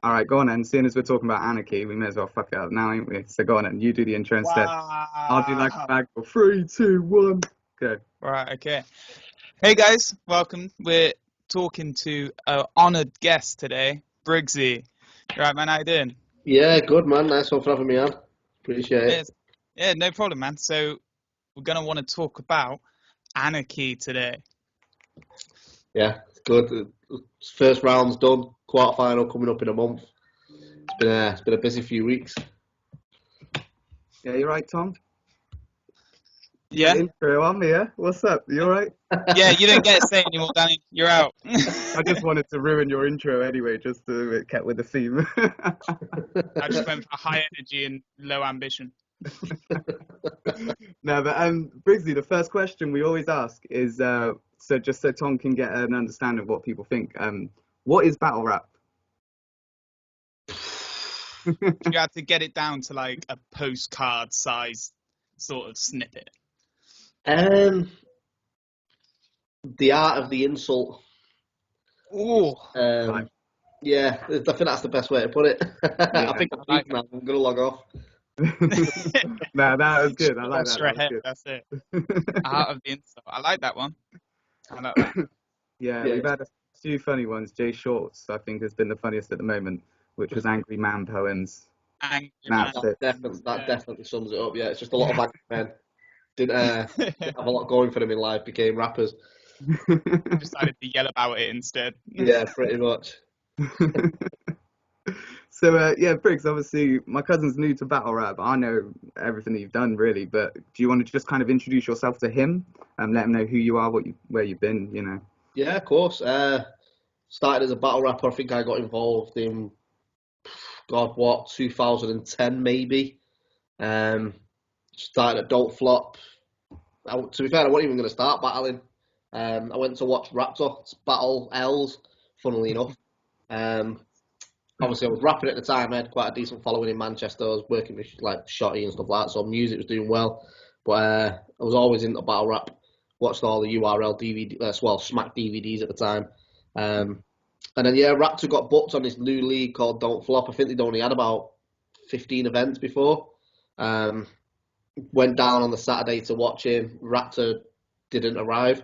All right, go on then. Seeing as we're talking about Anarchy, we may as well fuck it up now, ain't we? So go on then. You do the intro instead. I'll do like a Wow. bag for 3, 2, 1. Go. Right, okay. Hey guys, welcome. We're talking to an honoured guest today, Briggsy. You right, man? How you doing? Yeah, good man. Nice one for having me on. Appreciate it. Yes. Yeah, no problem, man. So we're gonna want to talk about Anarchy today. Yeah, it's good. First round's done. Quarter final coming up in a month. It's been a busy few weeks. Yeah, you right, Tom? Yeah? Intro on me, yeah? What's up? You all right? Yeah, you don't get to say anymore, Danny. You're out. I just wanted to ruin your intro anyway, just to kept with the theme. I just went for high energy and low ambition. No, but Briggsy, the first question we always ask is, so just so Tom can get an understanding of what people think, what is battle rap? You had to get it down to like a postcard size sort of snippet. The art of the insult. Oh, Right. Yeah, I think that's the best way to put it. I think I'm like peaked now. I'm gonna log off. No, that was good. I like that. Straight That ahead, was that's it. good. Out of the insult. I like that one. I like that. Yeah, Yeah. we've had a few funny ones. Jay Shorts, I think, has been the funniest at the moment, which was Angry Man poems. Angry That's Man. it. That definitely sums it up. Yeah, it's just a lot of angry men. Didn't have a lot going for them in life. Became rappers. Decided to yell about it instead. Yeah, pretty much. So, yeah, Briggs, obviously, my cousin's new to battle rap. I know everything that you've done, really, but do you want to just kind of introduce yourself to him and let him know who you are, where you've been, you know? Yeah, of course. Started as a battle rapper. I think I got involved in, 2010 maybe. Started at Don't Flop. To be fair, I wasn't even going to start battling. I went to watch Raptor battle Els, funnily enough. Obviously, I was rapping at the time. I had quite a decent following in Manchester. I was working with like Shotty and stuff like that, so music was doing well. But I was always into battle rap. Watched all the URL DVD, Smack DVDs at the time. And then Raptor got booked on this new league called Don't Flop. I think they'd only had about 15 events before. Went down on the Saturday to watch him. Raptor didn't arrive.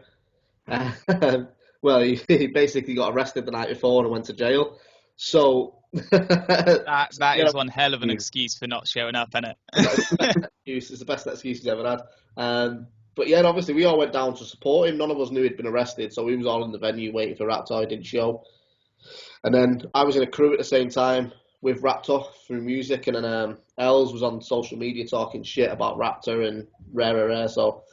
Well, he basically got arrested the night before and went to jail. So That is one hell of an excuse for not showing up, isn't it? It's the best excuse he's ever had. But yeah, obviously we all went down to support him. None of us knew he'd been arrested, so we was all in the venue waiting for Raptor. He didn't show. And then I was in a crew at the same time with Raptor through music, and then Els was on social media talking shit about Raptor and rare. So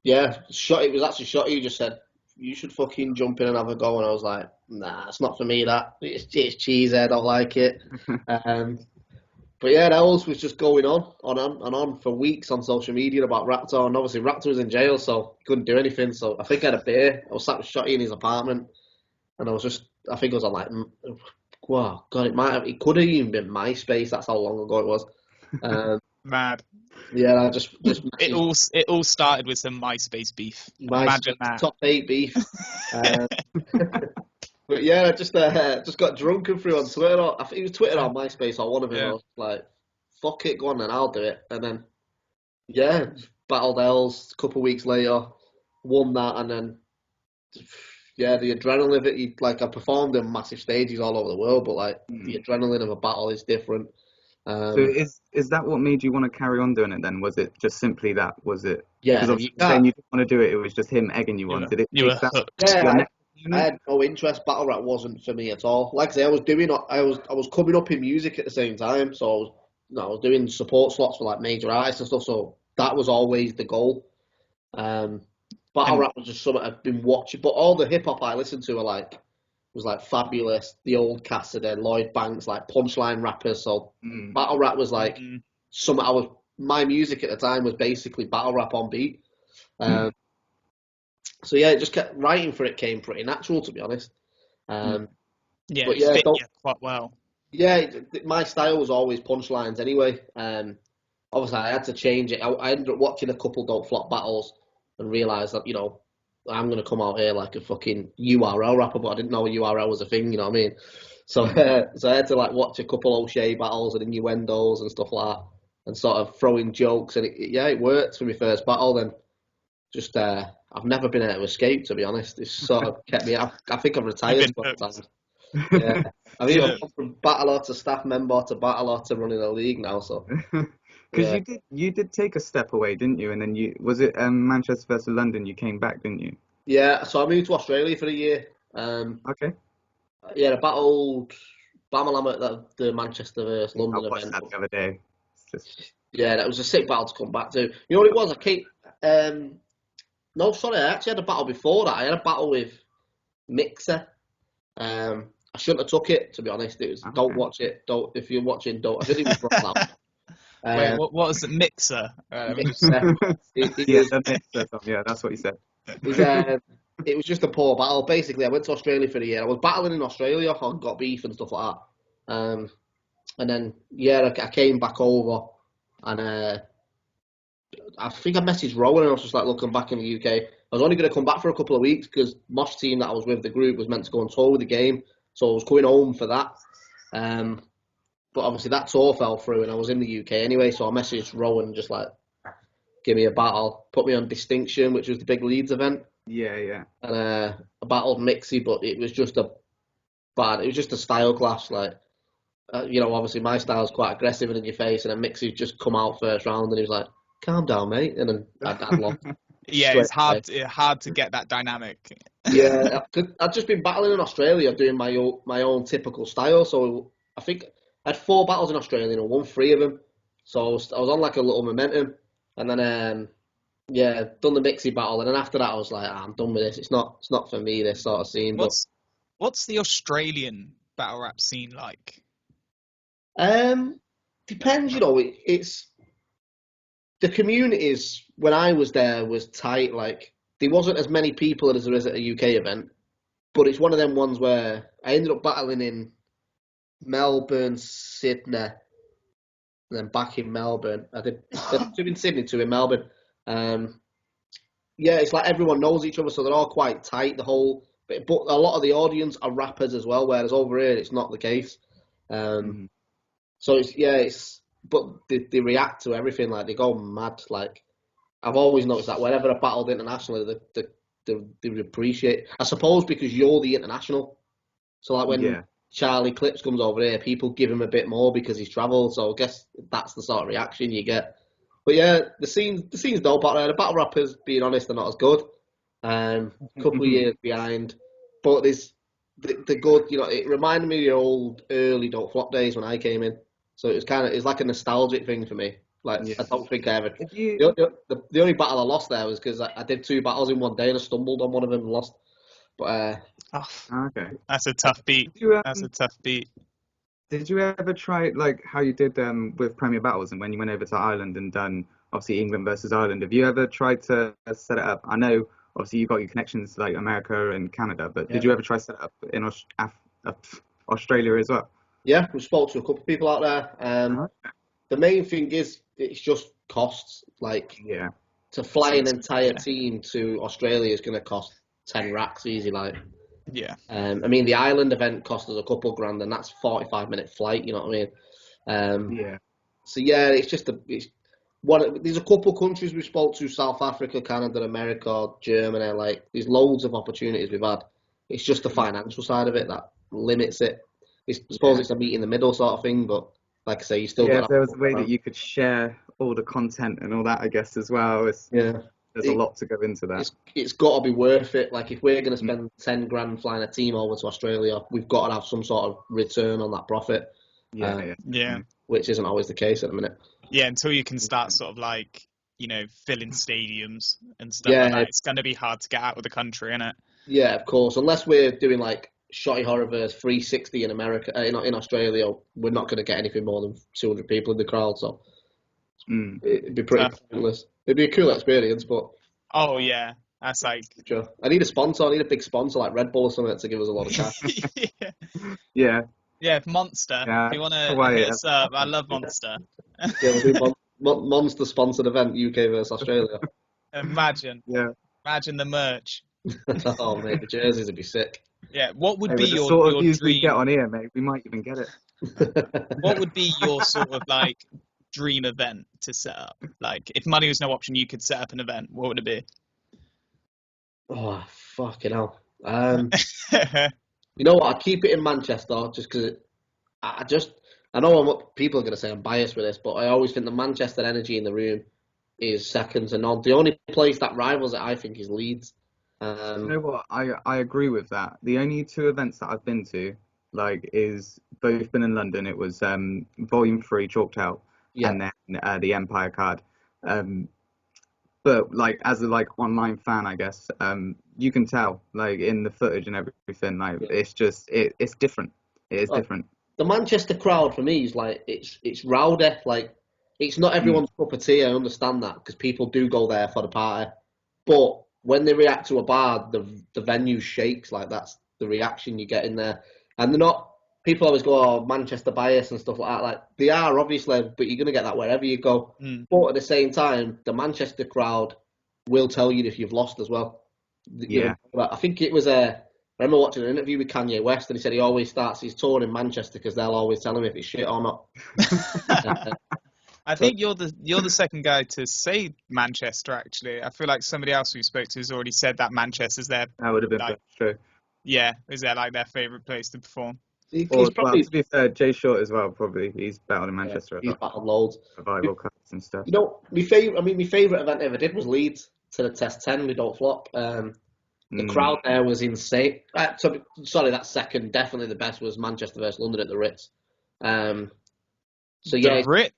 yeah, it was actually Shotty who just said, you should fucking jump in and have a go. And I was like, nah, it's not for me, that. It's cheesy, I don't like it. But yeah, Els was just going on for weeks on social media about Raptor. And obviously Raptor was in jail, so he couldn't do anything. So I think I had a beer. I was sat with Shotty in his apartment. And I think it was on like, wow, God, it could have even been MySpace. That's how long ago it was. Mad. Yeah, I just It all started with some MySpace beef. Imagine that. top 8 beef. But yeah, I just got drunk and threw on Twitter. I think it was Twitter or MySpace or one of them. Yeah. I was like, fuck it, go on then, I'll do it. And then, yeah, battled Els a couple of weeks later, won that, and then, yeah, the adrenaline of it. I performed in massive stages all over the world, but like the adrenaline of a battle is different. So is that what made you want to carry on doing it then? Was it just simply that? Was it? Yeah, because you saying you didn't want to do it, it was just him egging you on. Did it? You were take that? hooked. Yeah, I had no interest. Battle rap wasn't for me at all. Like I say, I was coming up in music at the same time, so I was doing support slots for like major artists and stuff. So that was always the goal. Battle rap was just something I'd been watching, but all the hip hop I listened to was like Fabulous, the old Cassidy, Lloyd Banks, like punchline rappers. So battle rap was like something my music at the time was basically battle rap on beat. So yeah, it just kept writing for it came pretty natural, to be honest. Yeah, but it fit you quite well. Yeah, my style was always punchlines anyway. Obviously, I had to change it. I ended up watching a couple Don't Flop battles and realised that, I'm going to come out here like a fucking URL rapper, but I didn't know a URL was a thing, you know what I mean? So so I had to like watch a couple O'Shea battles and innuendos and stuff like that, and sort of throw in jokes, and it worked for my first battle. Then just I've never been able to escape, to be honest. It's sort of kept me. I think I've retired sometimes. Yeah, I've even gone from battler to staff member to battler to running a league now. So because you did take a step away, didn't you? And then was it Manchester versus London? You came back, didn't you? Yeah, so I moved to Australia for a year. Okay. Yeah, I battled Bamalam at the Manchester versus London I watched event. that the other day. Yeah, that was a sick battle to come back to. You know what it was? No, sorry, I actually had a battle before that. I had a battle with Mixer. I shouldn't have took it, to be honest. It was don't watch it. Don't if you're watching, don't. I think it was brought out. Wait, what was it? Mixer? Mixer. Yeah, that's what you said. It was just a poor battle. Basically, I went to Australia for a year. I was battling in Australia. I got beef and stuff like that. And then, I came back over, and I think I messaged Rowan, and I was just like, look, I'm back in the UK. I was only going to come back for a couple of weeks because Mosh team that I was with, the group, was meant to go on tour with the game. So I was going home for that. But obviously that tour fell through, and I was in the UK anyway. So I messaged Rowan, just like, give me a battle. Put me on Distinction, which was the big Leeds event. Yeah. And I battled Mixie, but it was just a style clash. Like, obviously my style's quite aggressive and in your face, and then Mixie just come out first round, and he was like, calm down, mate. And then I'd lost. Yeah, it's hard to get that dynamic. Yeah, I'd just been battling in Australia, doing my own typical style. So I think I had 4 battles in Australia, and I won 3 of them. So I was on like a little momentum, and then done the Mixie battle, and then after that I was like, I'm done with this. It's not for me, this sort of scene. What's the Australian battle rap scene like? Depends, it's the communities when I was there was tight. Like, there wasn't as many people as there is at a UK event, but it's one of them ones where I ended up battling in Melbourne, Sydney, and then back in Melbourne. I did 2 in Sydney, 2 in Melbourne. It's like everyone knows each other, so they're all quite tight. But a lot of the audience are rappers as well, whereas over here it's not the case. So but they react to everything, like they go mad. Like, I've always noticed that whenever I battled internationally, they appreciate. I suppose because you're the international, so like when Charlie Clips comes over here, people give him a bit more because he's travelled. So I guess that's the sort of reaction you get. But yeah, the scene's dope out there. The battle rappers, being honest, are not as good. A couple of years behind, but they're good. It reminded me of the old early Don't Flop days when I came in. So it's like a nostalgic thing for me. Like, I don't think I ever. The only battle I lost there was because I did 2 battles in one day and I stumbled on one of them and lost. But okay, that's a tough beat. That's a tough beat. Did you ever try like how you did with Premier Battles and when you went over to Ireland and done obviously England versus Ireland? Have you ever tried to set it up? I know obviously you've got your connections to like America and Canada, but did you ever try to set it up in Australia as well? Yeah, we spoke to a couple of people out there. The main thing is it's just costs. Like, to fly an entire team to Australia is going to cost 10 racks easy. Like, I mean, the Ireland event cost us a couple of grand, and that's 45-minute flight. You know what I mean? So it's just there's a couple of countries we spoke to: South Africa, Canada, America, Germany. Like, there's loads of opportunities we've had. It's just the financial side of it that limits it. I suppose it's a meet in the middle sort of thing, but like I say, you still got. If there was a way that you could share all the content and all that, I guess as well. There's a lot to go into that. It's got to be worth it. Like, if we're going to spend 10 grand flying a team over to Australia, we've got to have some sort of return on that profit. Which isn't always the case at the minute. Yeah, until you can start sort of like, filling stadiums and stuff like that. It's going to be hard to get out of the country, isn't it? Yeah, of course. Unless we're doing like Shotty Horrorverse 360 in America, in Australia, we're not going to get anything more than 200 people in the crowd. So it'd be pretty pointless. It'd be a cool experience, but that's like. Sure. I need a sponsor. I need a big sponsor like Red Bull or something to give us a lot of cash. Yeah, Monster. If you want to hit us up, I love Monster. We'll do Monster sponsored event, UK versus Australia. Imagine. Yeah. Imagine the merch. Oh mate, the jerseys would be sick. Yeah, what would be with the your sort of views we dream? get on here, mate, we might even get it. What would be your sort of like dream event to set up? Like, if money was no option, you could set up an event. What would it be? Oh, fucking hell. You know what? I keep it in Manchester just because I know people are going to say I'm biased with this, but I always think the Manchester energy in the room is second to none. The only place that rivals it, I think, is Leeds. You know what? I agree with that. The only two events that I've been to, like, is both been in London. It was Volume 3 Chalked Out, and then the Empire card. But like as a like online fan, I guess you can tell like in the footage and everything. Like it's just it's different. It is different. The Manchester crowd for me is like it's rowdy. Like it's not everyone's cup of tea. I understand that because people do go there for the party, but when they react to a bar, the venue shakes. Like that's the reaction you get in there, and they're not. People always go, "Oh, Manchester bias and stuff like that." Like they are obviously, but you're gonna get that wherever you go. But at the same time, the Manchester crowd will tell you if you've lost as well. Yeah. I think it was I remember watching an interview with Kanye West, and he said he always starts his tour in Manchester because they'll always tell him if it's shit or not. I think you're the second guy to say Manchester. Actually, I feel like somebody else we spoke to has already said that Manchester's their. That would have been true. Yeah, is that like their favourite place to perform? Or, well, to be fair, Jay Short as well. Probably he's battled in Manchester. He's battled loads. Survival cups and stuff. You know, my favourite event I ever did was Leeds to the Test 10. We don't flop. The crowd there was insane. Sorry, that second, definitely the best was Manchester versus London at the Ritz. The Ritz.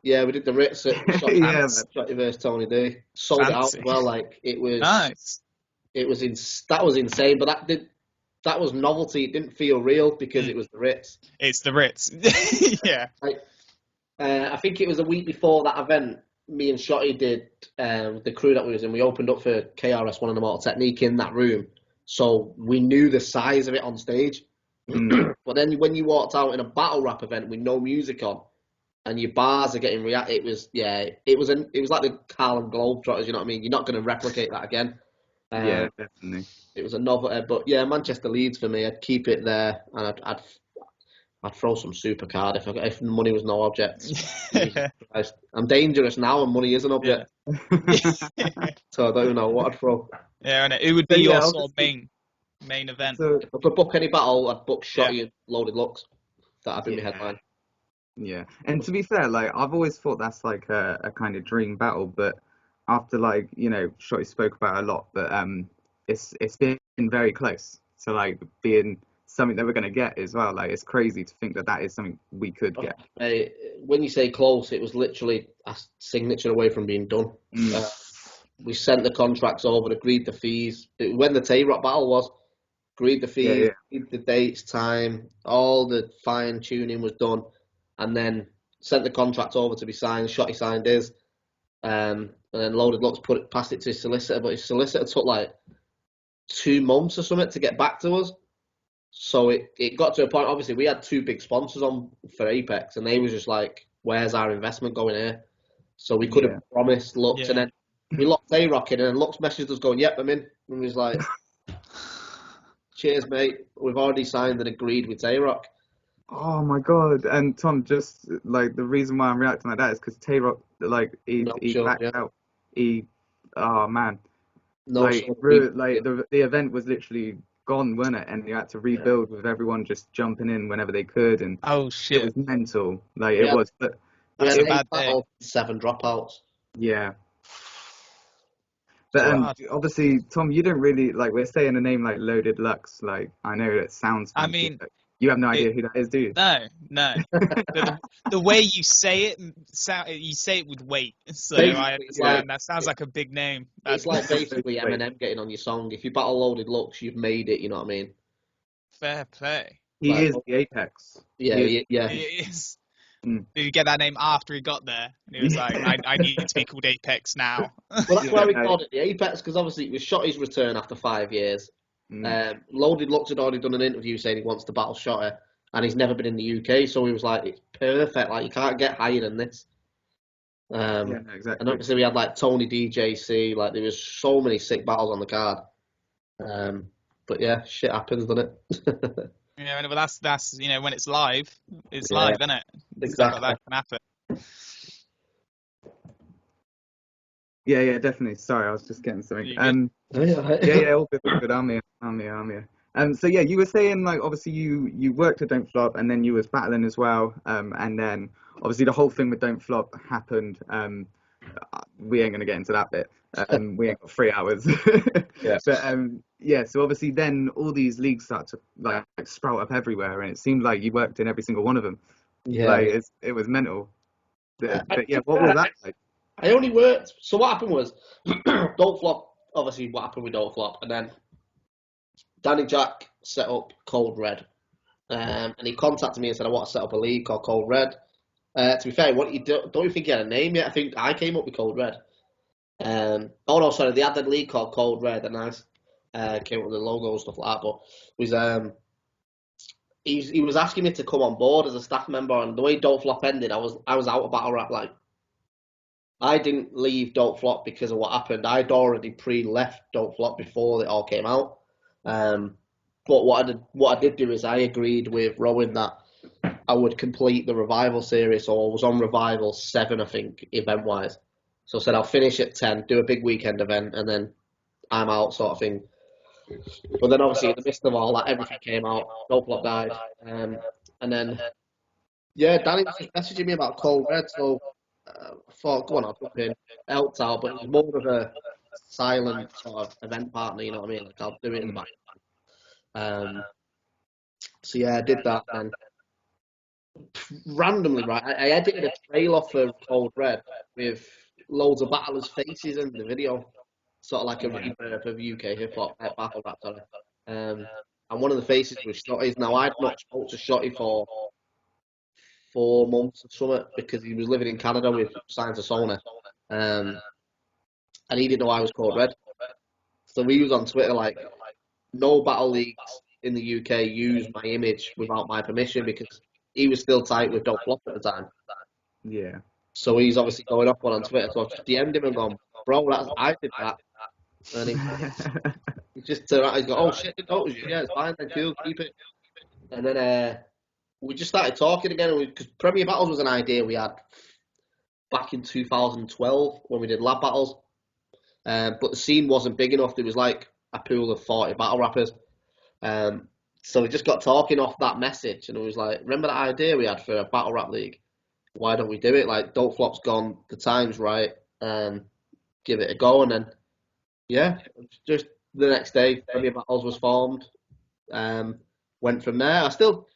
Yeah, we did the Ritz at Shotty versus Tony D. Sold it out as well. Like it was nice. That was insane, but that was novelty. It didn't feel real because it was the Ritz. It's the Ritz. Yeah. I think it was a week before that event. Me and Shotty did the crew that we was in. We opened up for KRS One and the Mortal Technique in that room, so we knew the size of it on stage. But then when you walked out in a battle rap event with no music on, and your bars are getting it was like the Harlem Globetrotters. You know what I mean? You're not going to replicate that again. Yeah, definitely. It was a novelty, but yeah, Manchester Leeds for me. I'd keep it there, and I'd throw some supercard if money was no object. I'm dangerous now, and money is an object. Yeah. So I don't even know what I'd throw. Yeah, and it would be your sort of main event. So, if I could book any battle, I'd book Shotty and Loaded Lux. That'd be my headline. Yeah, and to be fair, like I've always thought that's like a kind of dream battle, but after like Shotty spoke about it a lot, but it's been very close to like being something that we're going to get as well. Like it's crazy to think that is something we could get. When you say close, it was literally a signature away from being done. We sent the contracts over, agreed the fees. When the Tay-Rock battle was, agreed the fees, agreed the dates, time, all the fine tuning was done, and then sent the contracts over to be signed. Shotty signed his, and then Loaded Lux passed it to his solicitor, but his solicitor took like 2 months or something to get back to us. So it got to a point, obviously, we had 2 big sponsors on for Apex, and they was just like, where's our investment going here? So we could have promised Lux, and then we locked A-Rock in, and Lux messaged us going, yep, I'm in. And we was like, cheers, mate. We've already signed and agreed with A-Rock. Oh, my God. And Tom, just like the reason why I'm reacting like that is because Tay-Rock, like, he backed out. Oh, man. No, like the event was literally gone, wasn't it? And you had to rebuild with everyone just jumping in whenever they could, and it was mental. Like it was, but that's a bad day. 7 dropouts. Yeah, but obviously, Tom, you don't really like. We're saying a name like Loaded Lux. Like I know it sounds fancy, I mean, you have no idea who that is, do you? No. The way you say it, you say it with weight. So I understand that sounds like a big name. It's like basically Eminem getting on your song. If you battle Loaded Lux, you've made it. You know what I mean? Fair play. He is the Apex. Yeah. He is. Did you get that name after he got there? And he was like, I need to be called Apex now. Well, that's why we called it the Apex, because obviously it was Shotty's return after 5 years. Loaded Lux had already done an interview saying he wants to battle Shotty, and he's never been in the UK, so he was like, it's perfect, like you can't get higher than this. Exactly. And obviously we had like Tony DJC, like there was so many sick battles on the card. But yeah, shit happens, doesn't it? Yeah, but that's when it's live, live, isn't it? Exactly. Stuff like that can happen. Yeah, definitely. Sorry, I was just getting something. Yeah, all good. I'm here. So yeah, you were saying like obviously you worked at Don't Flop and then you was battling as well. And then obviously the whole thing with Don't Flop happened. We ain't gonna get into that bit. We ain't got 3 hours. Yeah. But so obviously then all these leagues start to like sprout up everywhere, and it seemed like you worked in every single one of them. Yeah. Like it was mental. But yeah, what was that like? I only worked. So what happened was, Don't Flop. Obviously, what happened with Don't Flop, and then Danny Jack set up Cold Red, and he contacted me and said, "I want to set up a league called Cold Red." To be fair, don't you think he had a name yet? I think I came up with Cold Red. Oh no, sorry, they had the league called Cold Red, and I came up with the logo and stuff like that. But he was asking me to come on board as a staff member, and the way Don't Flop ended, I was out of battle rap. Like, I didn't leave Don't Flop because of what happened. I'd already pre-left Don't Flop before it all came out. But what I did do is I agreed with Rowan that I would complete the Revival series, so I was on Revival 7, I think, event-wise. So I said I'll finish at 10, do a big weekend event, and then I'm out, sort of thing. But then obviously in the midst of all that, everything came out. Don't Flop died, and then Danny was just messaging me about Cold Red, so I thought, go on, I'll jump in. Helped out, but it was more of a silent sort of event partner, you know what I mean? Like, I'll do it in the back. So yeah, I did that, and randomly, right, I edited a trailer for Cold Red with loads of battlers' faces in the video, sort of like a rebirth of UK hip hop, battle rap, sorry. And one of the faces was Shotty's. Now, I'd not spoke to Shotty for 4 months or something because he was living in Canada with signed to Sony, and he didn't know I was Cold Red. So we was on Twitter like, no battle leagues in the UK use my image without my permission, because he was still tight with Don't Flop at the time. Yeah. So he's obviously going up on Twitter. So I've just DM'd him and gone, bro, I did that. And he just turned around, he's gone, oh shit, didn't notice you. Yeah, it's fine, thank you, keep it. And then we just started talking again, because Premier Battles was an idea we had back in 2012 when we did lab battles. But the scene wasn't big enough. There was like a pool of 40 battle rappers. So we just got talking off that message, and it was like, remember that idea we had for a battle rap league? Why don't we do it? Like, Don't Flop's gone, the time's right, give it a go. And then, just the next day, Premier Battles was formed. Went from there. I still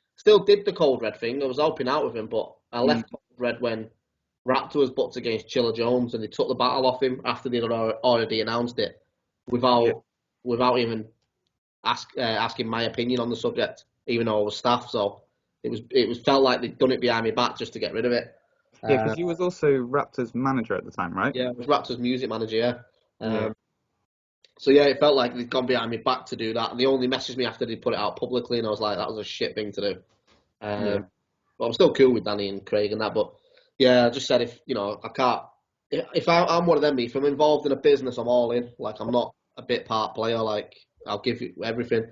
did the Cold Red thing. I was helping out with him, but I left Cold Red when Raptor was booked against Chilla Jones, and they took the battle off him after they'd already announced it, without even asking my opinion on the subject, even though I was staff. So it was felt like they'd done it behind my back just to get rid of it. Yeah, because you was also Raptor's manager at the time, right? Yeah, I was Raptor's music manager. So yeah, it felt like they'd gone behind my back to do that, and they only messaged me after they put it out publicly, and I was like, that was a shit thing to do. But I'm still cool with Danny and Craig and that. But yeah, I just said, I can't. If I'm one of them, if I'm involved in a business, I'm all in. Like, I'm not a bit part player. Like, I'll give you everything.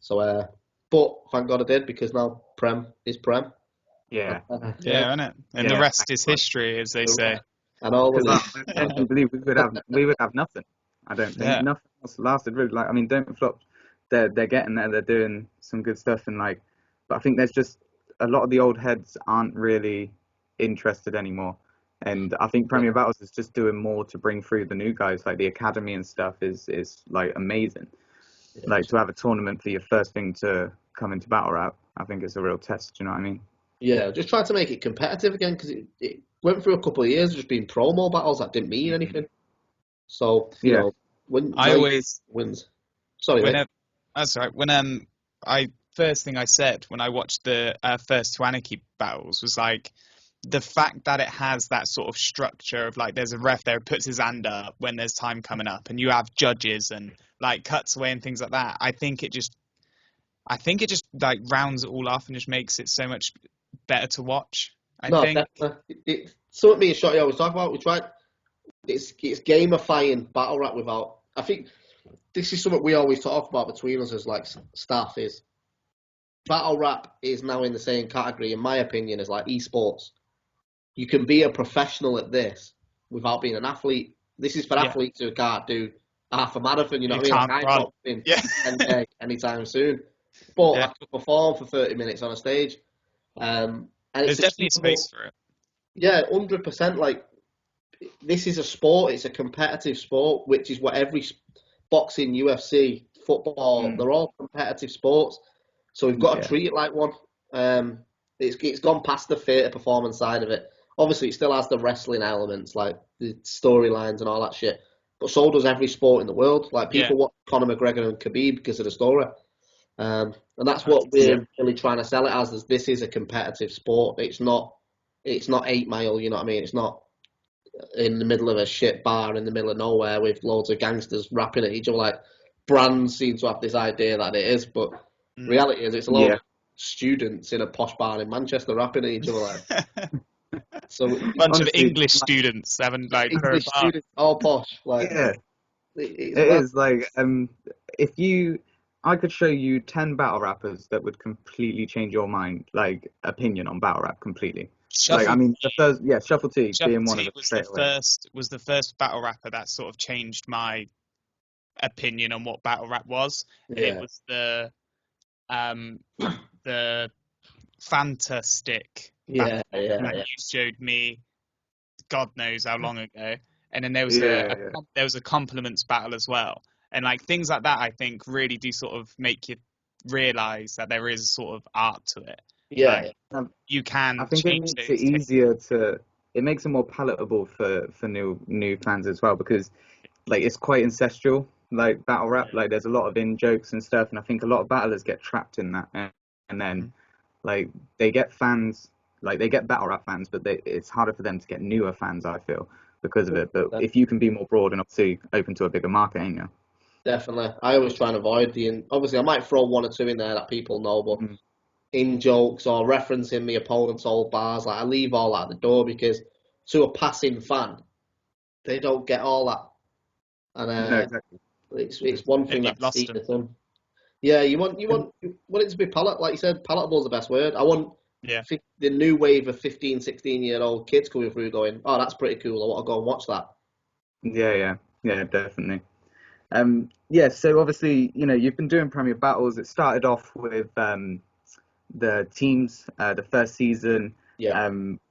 So, but thank God I did, because now Prem is Prem. Yeah, isn't it? And the rest is history, as they say. And all of I don't believe we would have nothing. I don't think nothing else lasted really. Like, I mean, Don't Flop, they're getting there. They're doing some good stuff, and like, but I think there's just a lot of the old heads aren't really interested anymore. And I think Premier Battles is just doing more to bring through the new guys. Like, the academy and stuff is like amazing. Yeah. Like, to have a tournament for your first thing to come into battle rap, I think it's a real test. Do you know what I mean? Yeah, just try to make it competitive again, because it went through a couple of years just being promo battles that didn't mean anything. So you know, when I always wins. Sorry, mate. That's right. When first thing I said when I watched the first 2 Anarchy battles was like, the fact that it has that sort of structure of like, there's a ref there who puts his hand up when there's time coming up, and you have judges and like cuts away and things like that. I think it just like rounds it all off and just makes it so much better to watch. I think it's something me and Shotty always talk about. We tried. It's gamifying battle rap without. I think this is something we always talk about between us as like staff, is battle rap is now in the same category, in my opinion, as like esports. You can be a professional at this without being an athlete. This is for athletes who can't do half a marathon, you know what I mean? Like, I'm not doing 10K anytime soon. But I could perform for 30 minutes on a stage. And there's definitely a space for it. Yeah, 100%. Like, this is a sport. It's a competitive sport, which is what every boxing, UFC, football, they're all competitive sports. So we've got to treat it like one. It's gone past the theatre performance side of it. Obviously, it still has the wrestling elements, like the storylines and all that shit. But so does every sport in the world. Like, people watch Conor McGregor and Khabib because of the story. And that's what we're really trying to sell it as. Is this is a competitive sport. It's not 8 Mile, you know what I mean? It's not in the middle of a shit bar in the middle of nowhere with loads of gangsters rapping at each other. Like, brands seem to have this idea that it is, but reality is it's a lot of students in a posh bar in Manchester rapping at each other. Like. So a bunch of English students having like English students, all posh. Like, it is like I could show you 10 battle rappers that would completely change your mind, like opinion on battle rap completely. Shuffle like, I mean, the first, Shuffle T being one of them. Was the first battle rapper that sort of changed my opinion on what battle rap was. Yeah. It was the Fanta stick. That you showed me, God knows how long ago. And then there was there was a compliments battle as well. And like things like that, I think really do sort of make you realise that there is sort of art to it. Yeah, like, you can. I think it makes it easier it makes it more palatable for new fans as well, because like it's quite ancestral, like battle rap. Like there's a lot of in jokes and stuff, and I think a lot of battlers get trapped in that, and then like they get fans, like they get battle rap fans, but it's harder for them to get newer fans, I feel, because of it. But if you can be more broad and obviously open to a bigger market, ain't you? Definitely. I always try and avoid obviously I might throw one or two in there that people know, but in jokes or referencing the opponent's old bars, like I leave all that at the door, because to a passing fan, they don't get all that. And no, exactly. It's one thing that's seen it done. Yeah, you want it to be like you said, palatable is the best word. I want the new wave of 15, 16-year-old kids coming through going, oh, that's pretty cool, I want to go and watch that. Yeah, definitely. So obviously, you've been doing Premier Battles. It started off with the teams, the first season,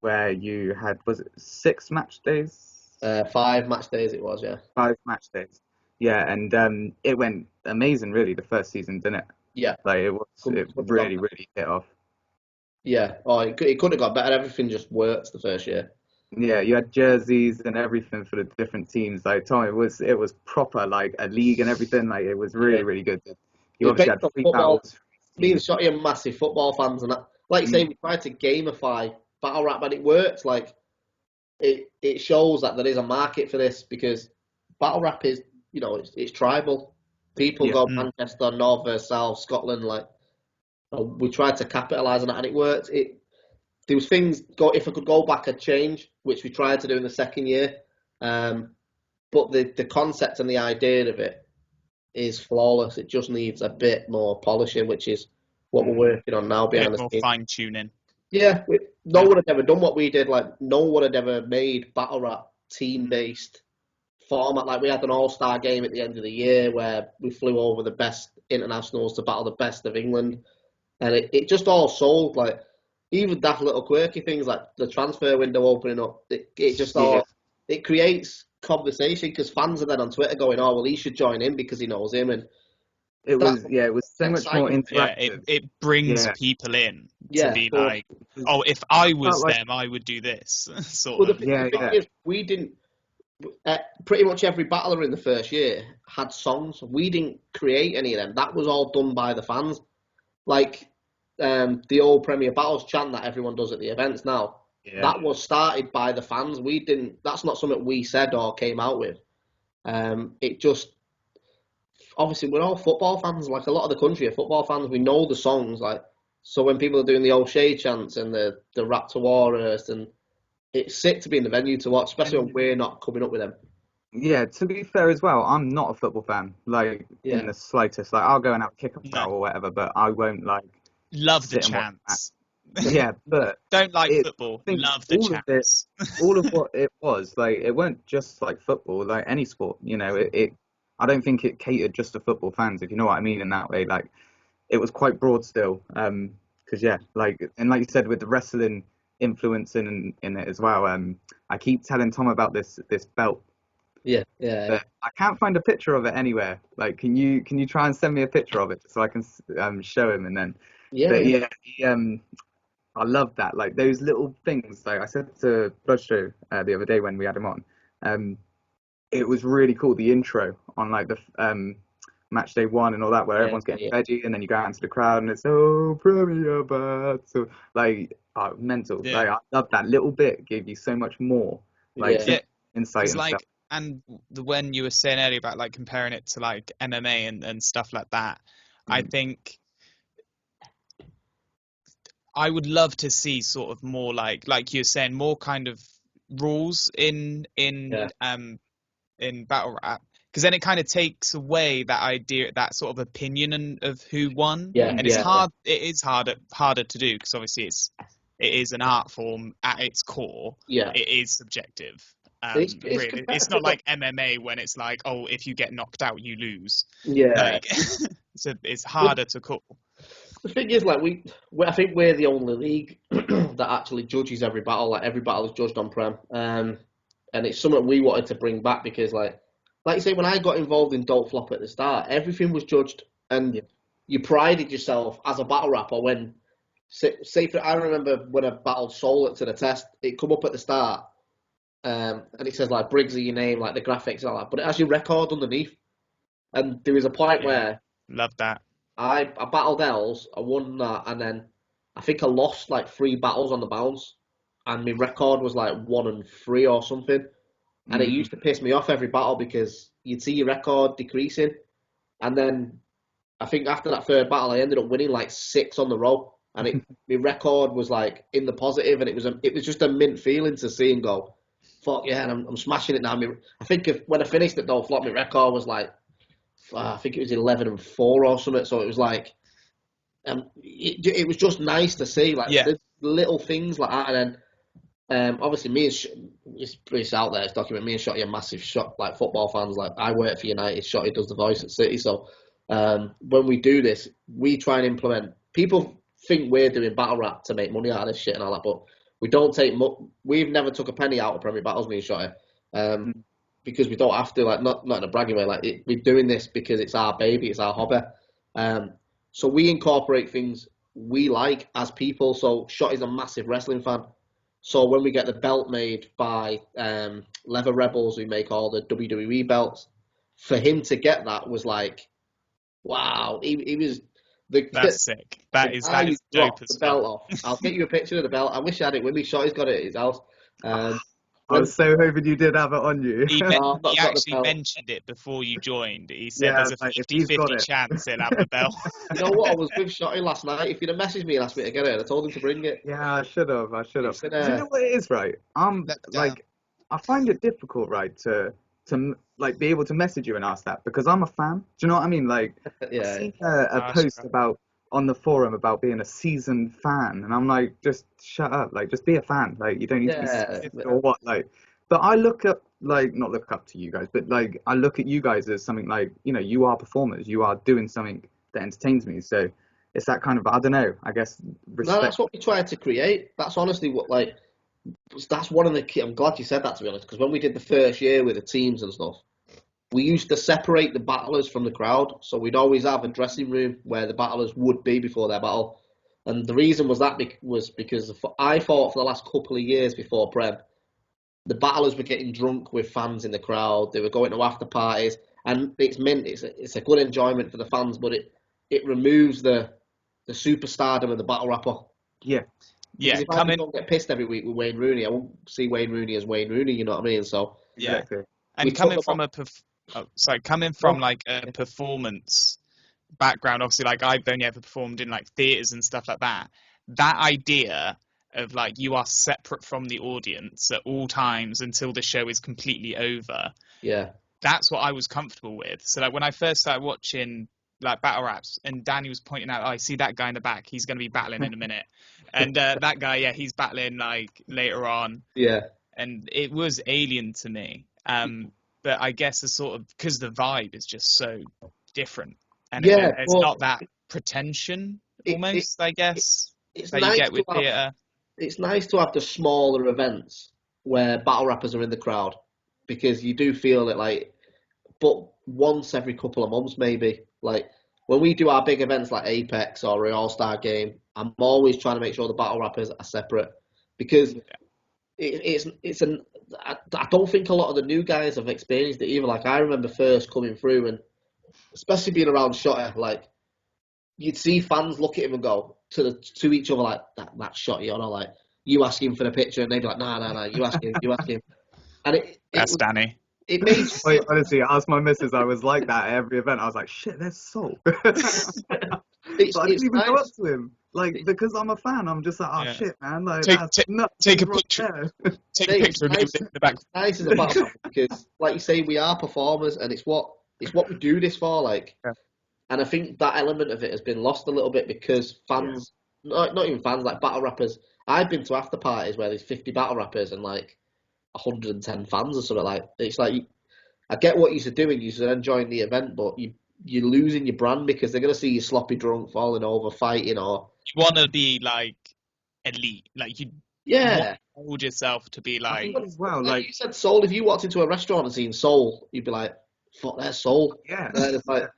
where you had, was it 6 match days? 5 match days it was, 5 match days. Yeah, and it went amazing, really, the first season, didn't it? Yeah. Like it really hit off. Yeah, it could have got better. Everything just worked the first year. Yeah, you had jerseys and everything for the different teams. Like Tom, it was proper, like a league and everything. Like it was really good. You obviously had 3 battles. Me and Shotty are massive football fans, and that, like you say, we tried to gamify battle rap, and it works. Like it shows that there is a market for this, because battle rap is, it's tribal. People go Manchester, North versus South, Scotland. Like we tried to capitalise on that, and it worked. There was things, if I could go back, I'd change, which we tried to do in the second year. But the concept and the idea of it is flawless. It just needs a bit more polishing, which is what we're working on now behind the scenes. More fine tuning. Yeah, no one had ever done what we did. Like no one had ever made battle rap team-based format. Like we had an all-star game at the end of the year where we flew over the best internationals to battle the best of England, and it just all sold. Like even daft little quirky things like the transfer window opening up, it just all it creates conversation, because fans are then on Twitter going, oh well, he should join in because he knows him, and it was so much more interactive. Yeah, it brings people in to be like, oh, if I was them, I would do this sort of. The thing is, we didn't. Pretty much every battler in the first year had songs. We didn't create any of them. That was all done by the fans. Like the old Premier Battles chant that everyone does at the events now. Yeah. That was started by the fans. We didn't. That's not something we said or came out with. It just, obviously we're all football fans. Like a lot of the country are football fans. We know the songs. Like so when people are doing the O'Shea chants and the Rap to Warhurst, and it's sick to be in the venue to watch, especially when we're not coming up with them. Yeah, to be fair as well, I'm not a football fan, like in the slightest. Like I'll go and have a kick-up No. battle or whatever, but I won't like Love the sit and watch that. chants. Yeah, but Don't like I football. think Love the chants. all of what it was, like it weren't just like football, like any sport, I don't think it catered just to football fans, if you know what I mean in that way. Like it was quite broad still. Because yeah, like you said, with the wrestling influence in it as well. I keep telling Tom about this belt. Yeah. But I can't find a picture of it anywhere. Like, can you try and send me a picture of it so I can show him and then. Yeah. But yeah, I love that. Like those little things. Like I said to Bloodshow the other day when we had him on, it was really cool. The intro on like the match day one and all that, where everyone's getting veggie, and then you go out into the crowd and it's Premier Bat. So like, mental. Yeah. Like I love that little bit. Gave you so much more. Like insight and like, stuff. And when you were saying earlier about like comparing it to like MMA and stuff like that, I think I would love to see sort of more like you're saying, more kind of rules in battle rap, because then it kind of takes away that idea, that sort of opinion of who won. And it's hard. It is harder to do because obviously it is an art form at its core. Yeah, it is subjective. It's not like MMA when it's like, oh, if you get knocked out, you lose. Yeah, like, so it's harder to call. The thing is, like I think we're the only league that actually judges every battle. Like every battle is judged on Prem, and it's something we wanted to bring back because, like you say, when I got involved in Don't Flop at the start, everything was judged, and you prided yourself as a battle rapper when, I remember when I battled Soul to the test, it come up at the start. And it says like Briggz your name, like the graphics and all that, but it has your record underneath. And there was a point where love that I battled Els, I won that, and then I think I lost like 3 battles on the bounce, and my record was like 1-3 or something. And it used to piss me off every battle because you'd see your record decreasing, and then I think after that 3rd battle, I ended up winning like 6 on the row, and my record was like in the positive, and it was just a mint feeling to see and go, fuck yeah, and I'm smashing it now. I think when I finished at Don't Flop, my record was like, I think it was 11-4 or something. So it was like, it was just nice to see like the little things like that. And then obviously me and it's out there, it's documented. Me and Shotty are massive like football fans. Like I work for United, Shotty does the voice at City. So when we do this, we try and implement. People think we're doing battle rap to make money out of this shit and all that, but we don't take we've never took a penny out of Premier Battles, me and Shotty, because we don't have to, like, not in a bragging way, like we're doing this because it's our baby, it's our hobby. So we incorporate things we like as people. So Shotty's a massive wrestling fan. So when we get the belt made by Leather Rebels, who make all the WWE belts, for him to get that was like, wow, he was. That's sick. That is dope as belt off. I'll get you a picture of the belt. I wish I had it with me. Shotty's got it at his house. I was so hoping you did have it on you. He actually mentioned it before you joined. He said there's a 50-50 chance he'll have the belt. You know what? I was with Shotty last night. If you'd have messaged me and asked me to get it, I told him to bring it. Yeah, I should have. Do you know what it is, right? I find it difficult, right, to like be able to message you and ask that because I'm a fan. Do you know what I mean? Like, I see a post about on the forum about being a seasoned fan, and I'm like, just shut up, like, just be a fan. Like, you don't need to be seasoned or what, like. But I look up, like, not look up to you guys, but like, I look at you guys as something like, you are performers, you are doing something that entertains me. So it's that kind of, I don't know, I guess. Respect. No, that's what we tried to create. That's honestly what, like. That's one of the key. I'm glad you said that, to be honest, because when we did the first year with the teams and stuff, we used to separate the battlers from the crowd. So we'd always have a dressing room where the battlers would be before their battle. And the reason was because I thought for the last couple of years before Prem, the battlers were getting drunk with fans in the crowd. They were going to after parties, and it's a good enjoyment for the fans, but it removes the superstardom of the battle rapper. Yeah. Yeah, if I don't get pissed every week with Wayne Rooney, I won't see Wayne Rooney as Wayne Rooney. You know what I mean? So exactly. And coming from like a performance background, obviously, like I've only ever performed in like theaters and stuff like that. That idea of like you are separate from the audience at all times until the show is completely over. Yeah. That's what I was comfortable with. So like when I first started watching like battle raps, and Danny was pointing out, I see that guy in the back, he's going to be battling in a minute, and that guy, yeah, he's battling like later on. Yeah. And it was alien to me. But I guess the sort of, because the vibe is just so different, and it's not that pretension almost, I guess, it's that nice you get with theatre. It's nice to have the smaller events where battle rappers are in the crowd, because you do feel it like, but once every couple of months maybe. Like when we do our big events like Apex or an All-Star game, I'm always trying to make sure the battle rappers are separate, because I don't think a lot of the new guys have experienced it either. Like I remember first coming through, and especially being around Shotty, like you'd see fans look at him and go to each other like, that's Shotty, you know, like you ask him for the picture, and they'd be like, nah, you ask him. And That's Danny. It made Wait, honestly, I asked my missus, I was like that at every event. I was like, shit, there's Soul. But I didn't even go up to him. Like, because I'm a fan, I'm just like, oh shit, man. Like, take a picture. Take a picture of him in the back. It's nice as a battle rapper, because, like you say, we are performers, and it's what we do this for. Like, and I think that element of it has been lost a little bit, because fans, not even fans, like battle rappers. I've been to after parties where there's 50 battle rappers and like 110 fans or something. Like, it's like, I get what you're doing, you're enjoying the event, but you're losing your brand, because they're going to see you sloppy drunk, falling over, fighting, or... You want to be, like, elite. Like, you want to hold yourself to be, like... as well, like you said, Soul, if you walked into a restaurant and seen Soul, you'd be like, fuck, there's Soul. Yeah. It's like,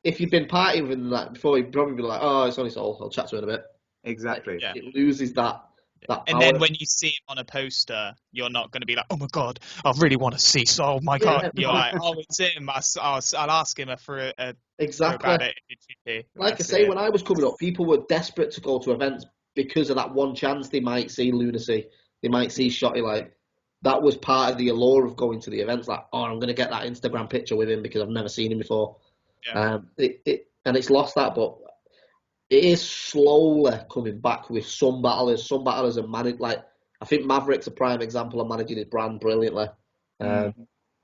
if you've been partying with them that before, you'd probably be like, oh, it's only Soul, I'll chat to him in a bit. Exactly. Like, it loses that power. And then when you see him on a poster, you're not going to be like, oh my god, I really want to see Soul. My god, you're like, oh, it's him. I'll ask him for exactly about it. Like I say, when I was coming up, people were desperate to go to events because of that one chance they might see Lunacy, they might see Shotty. Like that was part of the allure of going to the events. Like, oh, I'm going to get that Instagram picture with him because I've never seen him before. And it's lost that, but it is slowly coming back with some battlers. Some battlers are managed. Like I think Maverick's a prime example of managing his brand brilliantly.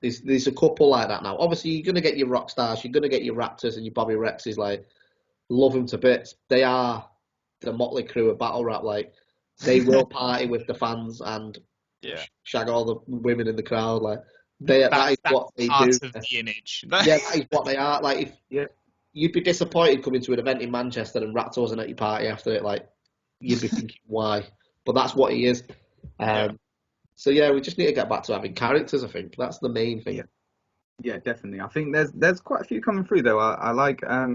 There's a couple like that now. Obviously, you're going to get your rock stars, you're going to get your Raptors and your Bobby Rexes. Like, love them to bits. They are the motley crew of battle rap. Like, they will party with the fans and shag all the women in the crowd. Like, that is what they do. Part of the image. That is what they are. Like, you'd be disappointed coming to an event in Manchester and Raptor wasn't at your party after it. Like, you'd be thinking, why? But that's what he is. So we just need to get back to having characters. I think that's the main thing. Yeah, definitely. I think there's quite a few coming through though. I like I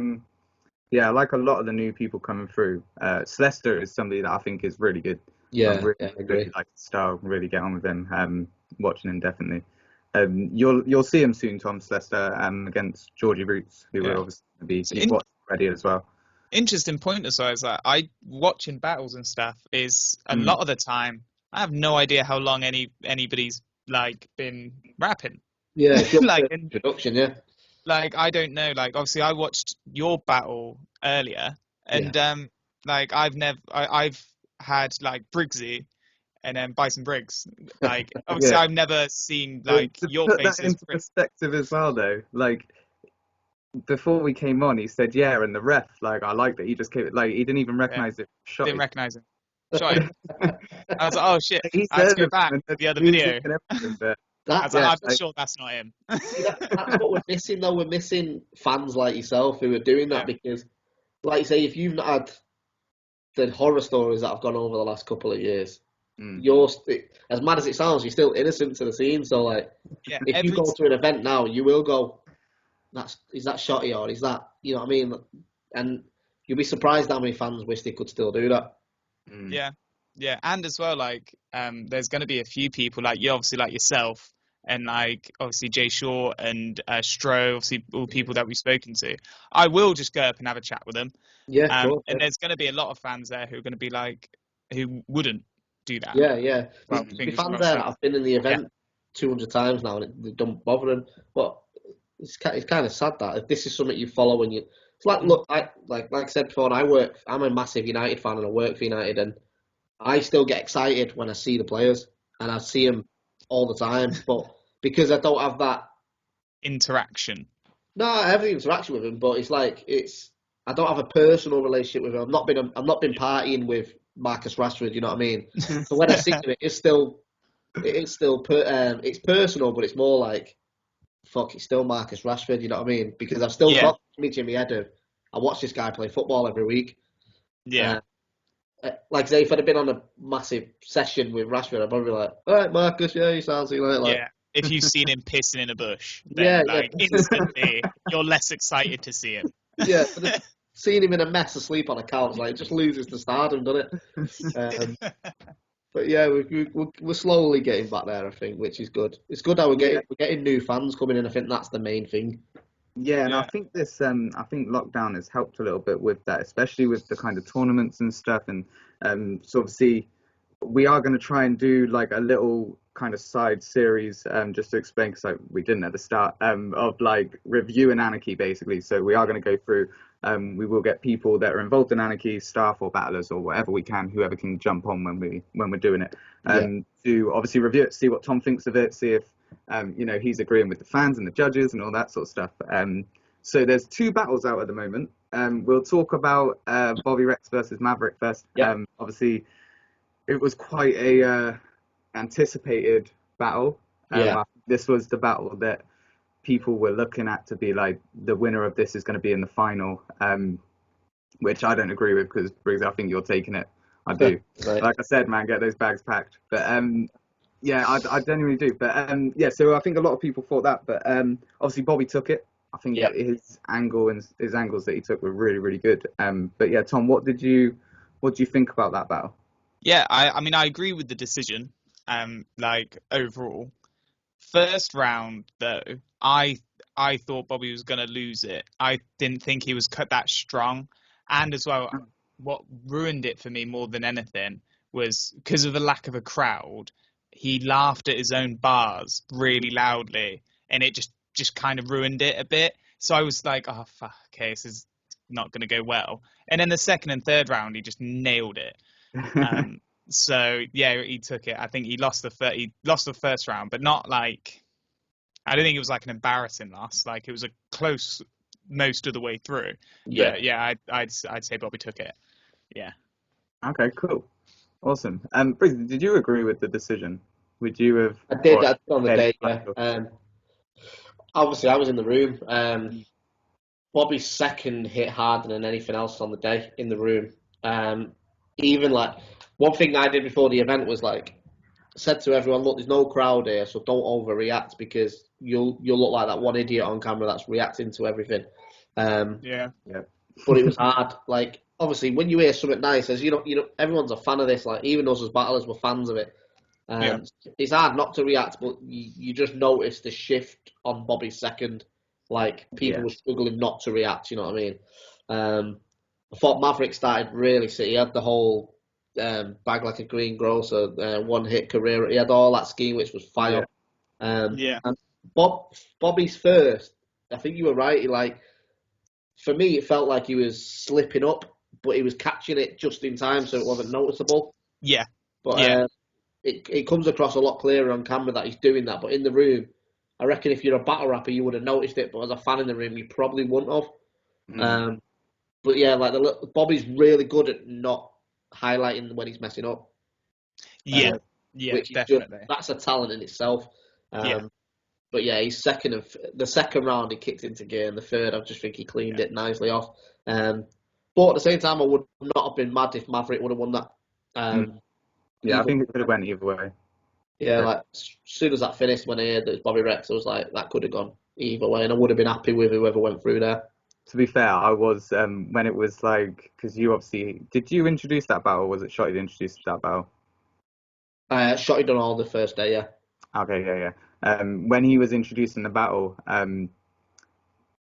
like a lot of the new people coming through. Celester is somebody that I think is really good. I agree. Really like his style. Really get on with him. Watching him definitely. You'll see him soon, Tom Celester, against Georgie Roots, who will obviously be watched already as well. Interesting point as well is that watching battles and stuff is a lot of the time I have no idea how long anybody's like been rapping. Yeah, like introduction. Like I don't know. Like obviously I watched your battle earlier, and like I've had like Briggsy and then Bison Briggz. Like obviously I've never seen like your put faces. That into perspective as well though. Like before we came on, he said and the ref, like I liked it. He just came like he didn't even recognize it. Didn't recognize him. Sorry. I was like, oh shit. I had to go back to the other video. I'm sure that's not him. That's what we're missing though. We're missing fans like yourself who are doing that because, like you say, if you've not had the horror stories that have gone over the last couple of years, you're as mad as it sounds, you're still innocent to the scene. So like, if you go to an event now, you will go, is that Shotty or is that, you know what I mean? And you'll be surprised how many fans wish they could still do that. Yeah, and as well, like, there's going to be a few people like you, obviously, like yourself, and like obviously Jay Shaw and Stro, obviously all people that we've spoken to. I will just go up and have a chat with them. And there's going to be a lot of fans there who are going to be like, who wouldn't do that. Well, the fans there that have been in the event 200 times now, and they don't bother them. But it's kind of sad that if this is something you follow and you. It's like, look, like I said before, I'm a massive United fan and I work for United, and I still get excited when I see the players, and I see them all the time. But because I don't have that interaction. No, I have the interaction with him, but I don't have a personal relationship with him. I've not been partying with Marcus Rashford. You know what I mean? So when I see him, it's personal, but it's more like, fuck, it's still Marcus Rashford. You know what I mean? Because I've still got image in my head of I watch this guy play football every week. Yeah. Like say, if I'd have been on a massive session with Rashford, I'd probably be like, all right, Marcus, yeah, you sound like. Yeah. If you've seen him pissing in a bush, then instantly you're less excited to see him. Yeah, but seeing him in a mess asleep on a couch, it just loses the stardom, doesn't it? But yeah, we're slowly getting back there, I think, which is good. It's good how we're getting new fans coming in. I think that's the main thing. Yeah, and I think I think lockdown has helped a little bit with that, especially with the kind of tournaments and stuff. And so obviously, we are going to try and do like a little kind of side series, just to explain, because we didn't at the start, of like reviewing Anarchy basically. So we are going to go through. We will get people that are involved in Anarchy, staff or battlers or whatever we can, whoever can jump on when we're doing it, to obviously review it, see what Tom thinks of it, see if he's agreeing with the fans and the judges and all that sort of stuff. So there's 2 battles out at the moment. We'll talk about Bobby Rex versus Maverick first. Yep. Obviously, it was quite a anticipated battle. This was the battle that people were looking at to be like the winner of this is going to be in the final, which I don't agree with, because Briggz, I think you're taking it. I do. Right. Like I said, man, get those bags packed. But yeah, I genuinely do. But so I think a lot of people thought that. But obviously Bobby took it. I think his angle and his angles that he took were really, really good. But yeah, Tom, what did you think about that battle? Yeah, I mean, I agree with the decision. Like overall, first round though, I thought Bobby was going to lose it. I didn't think he was cut that strong, and as well, what ruined it for me more than anything was because of the lack of a crowd. He laughed at his own bars really loudly, and it just kind of ruined it a bit. So I was like, oh fuck, okay, this is not going to go well. And then the second and third round, he just nailed it. So yeah, he took it. I think he lost the first round, but not like, I don't think it was like an embarrassing loss. Like it was a close most of the way through. Yeah, but yeah, I'd say Bobby took it. Yeah. Okay, cool, awesome. Briggz, did you agree with the decision? Would you have? I did on the day. Yeah. Obviously, I was in the room. Bobby's second hit harder than anything else on the day in the room. Even like one thing I did before the event was like said to everyone, look, there's no crowd here, so don't overreact, because you'll look like that one idiot on camera that's reacting to everything. Yeah. But it was hard. Like obviously, when you hear something nice, as you know, everyone's a fan of this. Like even us as battlers were fans of it. It's hard not to react, but you just notice the shift on Bobby's second. Like people were struggling not to react. You know what I mean? I thought Maverick started really sick. He had the whole bag like a greengrocer, one hit career. He had all that scheme, which was fire. And Bobby's first, I think you were right. For me, it felt like he was slipping up, but he was catching it just in time, so it wasn't noticeable. Yeah. But it comes across a lot clearer on camera that he's doing that. But in the room, I reckon if you're a battle rapper, you would have noticed it. But as a fan in the room, you probably wouldn't have. But yeah, like Bobby's really good at not highlighting when he's messing up. Yeah, definitely. That's a talent in itself. But yeah, he's the second round he kicked into gear, and the third I just think he cleaned it nicely off. But at the same time, I would not have been mad if Maverick would have won that. I think it could have went either way. Yeah, like as soon as that finished, when I heard that it was Bobby Rex, I was like, that could have gone either way, and I would have been happy with whoever went through there. To be fair, I was when it was like, because you obviously, did you introduce that battle, or was it Shotty that introduced that battle? Shotty done all the first day, yeah. Okay, yeah. When he was introducing the battle,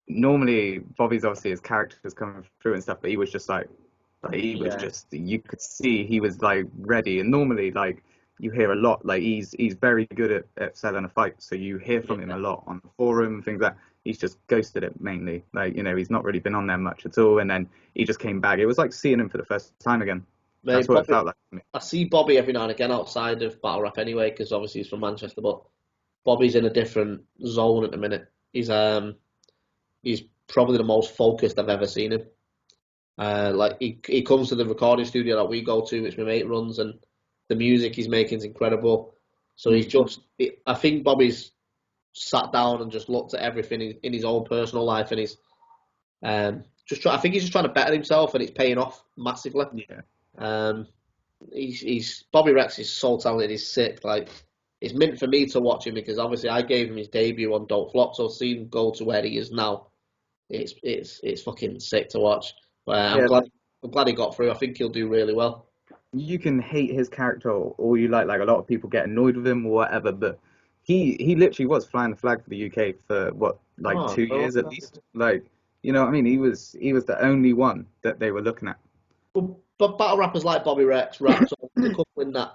normally Bobby's obviously his character's coming through and stuff, but he was just you could see he was like ready. And normally, like, you hear a lot, like he's very good at selling a fight, so you hear from him a lot on the forum and things like that. He's just ghosted it mainly, like, he's not really been on there much at all, and then he just came back. It was like seeing him for the first time again. That's what it felt like to me. I see Bobby every now and again outside of battle rap anyway, because obviously he's from Manchester, but Bobby's in a different zone at the minute. He's probably the most focused I've ever seen him. Like he comes to the recording studio that we go to, which my mate runs, and the music he's making is incredible. So he's just, I think Bobby's sat down and just looked at everything in his own personal life, and he's I think he's just trying to better himself, and it's paying off massively. Yeah. He's Bobby Rex is so talented. He's sick. Like, it's meant for me to watch him because obviously I gave him his debut on Don't Flop, so seeing him go to where he is now, it's fucking sick to watch. I'm glad he got through. I think he'll do really well. You can hate his character all you like a lot of people get annoyed with him or whatever, but he literally was flying the flag for the UK for what, 2 years at least. Like, you know what I mean? He was the only one that they were looking at. But battle rappers like Bobby Rex, Raps, the couple in that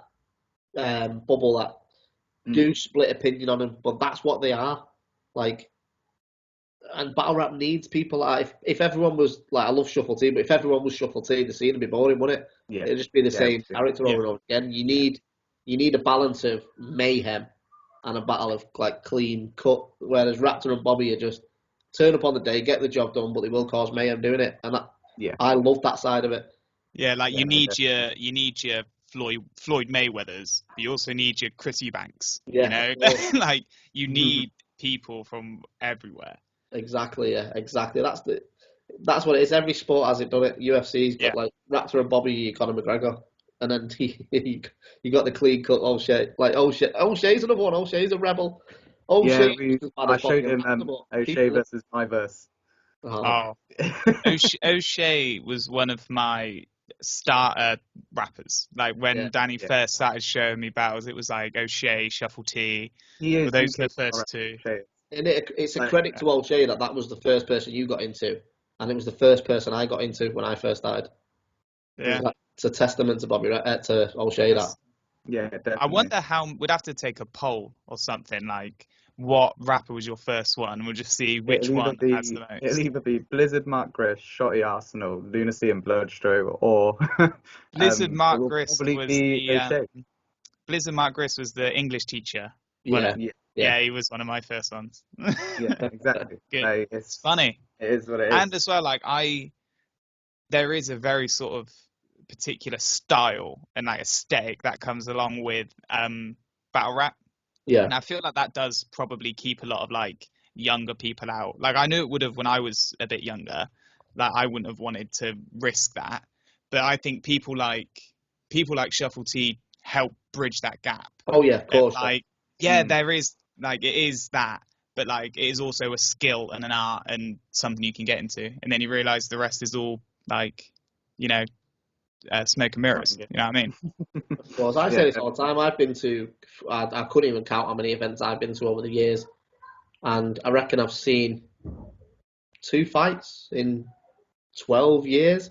bubble that do split opinion on him, but that's what they are. Like, and battle rap needs people like, if everyone was like, I love Shuffle T, but if everyone was Shuffle T, the scene would be boring, wouldn't it? Yeah. It'd just be the same character over and over again. You need a balance of mayhem and a battle of like clean cut. Whereas Raptor and Bobby are just turn up on the day, get the job done, but they will cause mayhem doing it. And I love that side of it. Yeah, like you need your Floyd Mayweathers. You also need your Chris Eubanks. Yeah, you know, like you need people from everywhere. Exactly. Yeah, exactly. That's what it is. Every sport has it done it. UFC's got like Raptor and Bobby, Conor McGregor, and then you got the clean cut O'Shea. Like O'Shea's another one. O'Shea's a rebel. I showed him O'Shea versus my verse. O'Shea was one of my starter rappers. Like when Danny first started showing me battles, it was like O'Shea, Shuffle T. Those are the first two. And it's a credit to O'Shea that was the first person you got into, and it was the first person I got into when I first started. Yeah, it's a testament to to O'Shea. That. Yeah, definitely. I wonder how we'd have to take a poll or something like, what rapper was your first one? We'll just see which one has the most. It'll either be Blizzard, Mark Grist, Shotty Arsenal, Lunacy and Bloodstroke, or Blizzard Mark Grist was Blizzard Mark Grist was the English teacher. Yeah, he was one of my first ones. Yeah, exactly. Good. It's funny. It is what it is. And as well, like there is a very sort of particular style and like aesthetic that comes along with battle rap. Yeah. And I feel like that does probably keep a lot of like younger people out. Like I knew it would have when I was a bit younger. Like I wouldn't have wanted to risk that. But I think people like Shuffle T help bridge that gap. Oh yeah, of course. Like there is like it is that, but like it is also a skill and an art and something you can get into. And then you realise the rest is all like, smoke and mirrors. You know what I mean? Of course, I say this all the time. I've been to, I couldn't even count how many events I've been to over the years, and I reckon I've seen 2 fights in 12 years.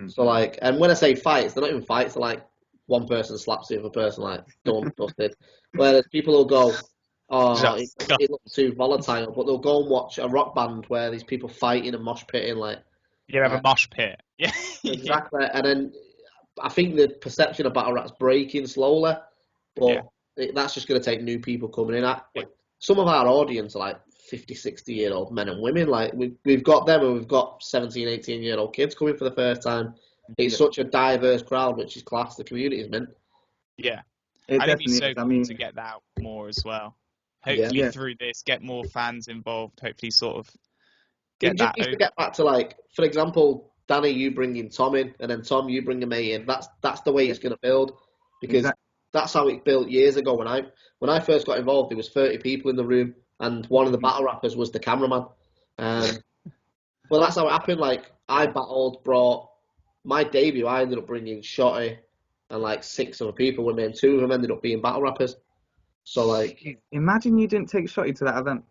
So like, and when I say fights, they're not even fights. They're like one person slaps the other person, like done, busted. Whereas people will go, it looks too volatile, but they'll go and watch a rock band where there's people fighting and mosh pitting, like. You have a mosh pit. Yeah. Exactly. And then I think the perception of battle rap's breaking slowly, but that's just going to take new people coming in. Some of our audience are like 50, 60-year-old men and women. Like we've got them, and we've got 17, 18-year-old kids coming for the first time. It's such a diverse crowd, which is class. The community is meant. Yeah. I think it'd be so cool to get that out more as well. Hopefully through this, get more fans involved. Hopefully sort of get that. Just to get back to like, for example, Danny, you bringing Tom in, and then Tom, you bringing me in. That's the way it's going to build, because that's how it built years ago. When I first got involved, there was 30 people in the room, and one of the battle rappers was the cameraman. Well, that's how it happened. Like I brought my debut. I ended up bringing Shotty and like 6 other people with me, and 2 of them ended up being battle rappers. So like, imagine you didn't take Shotty to that event.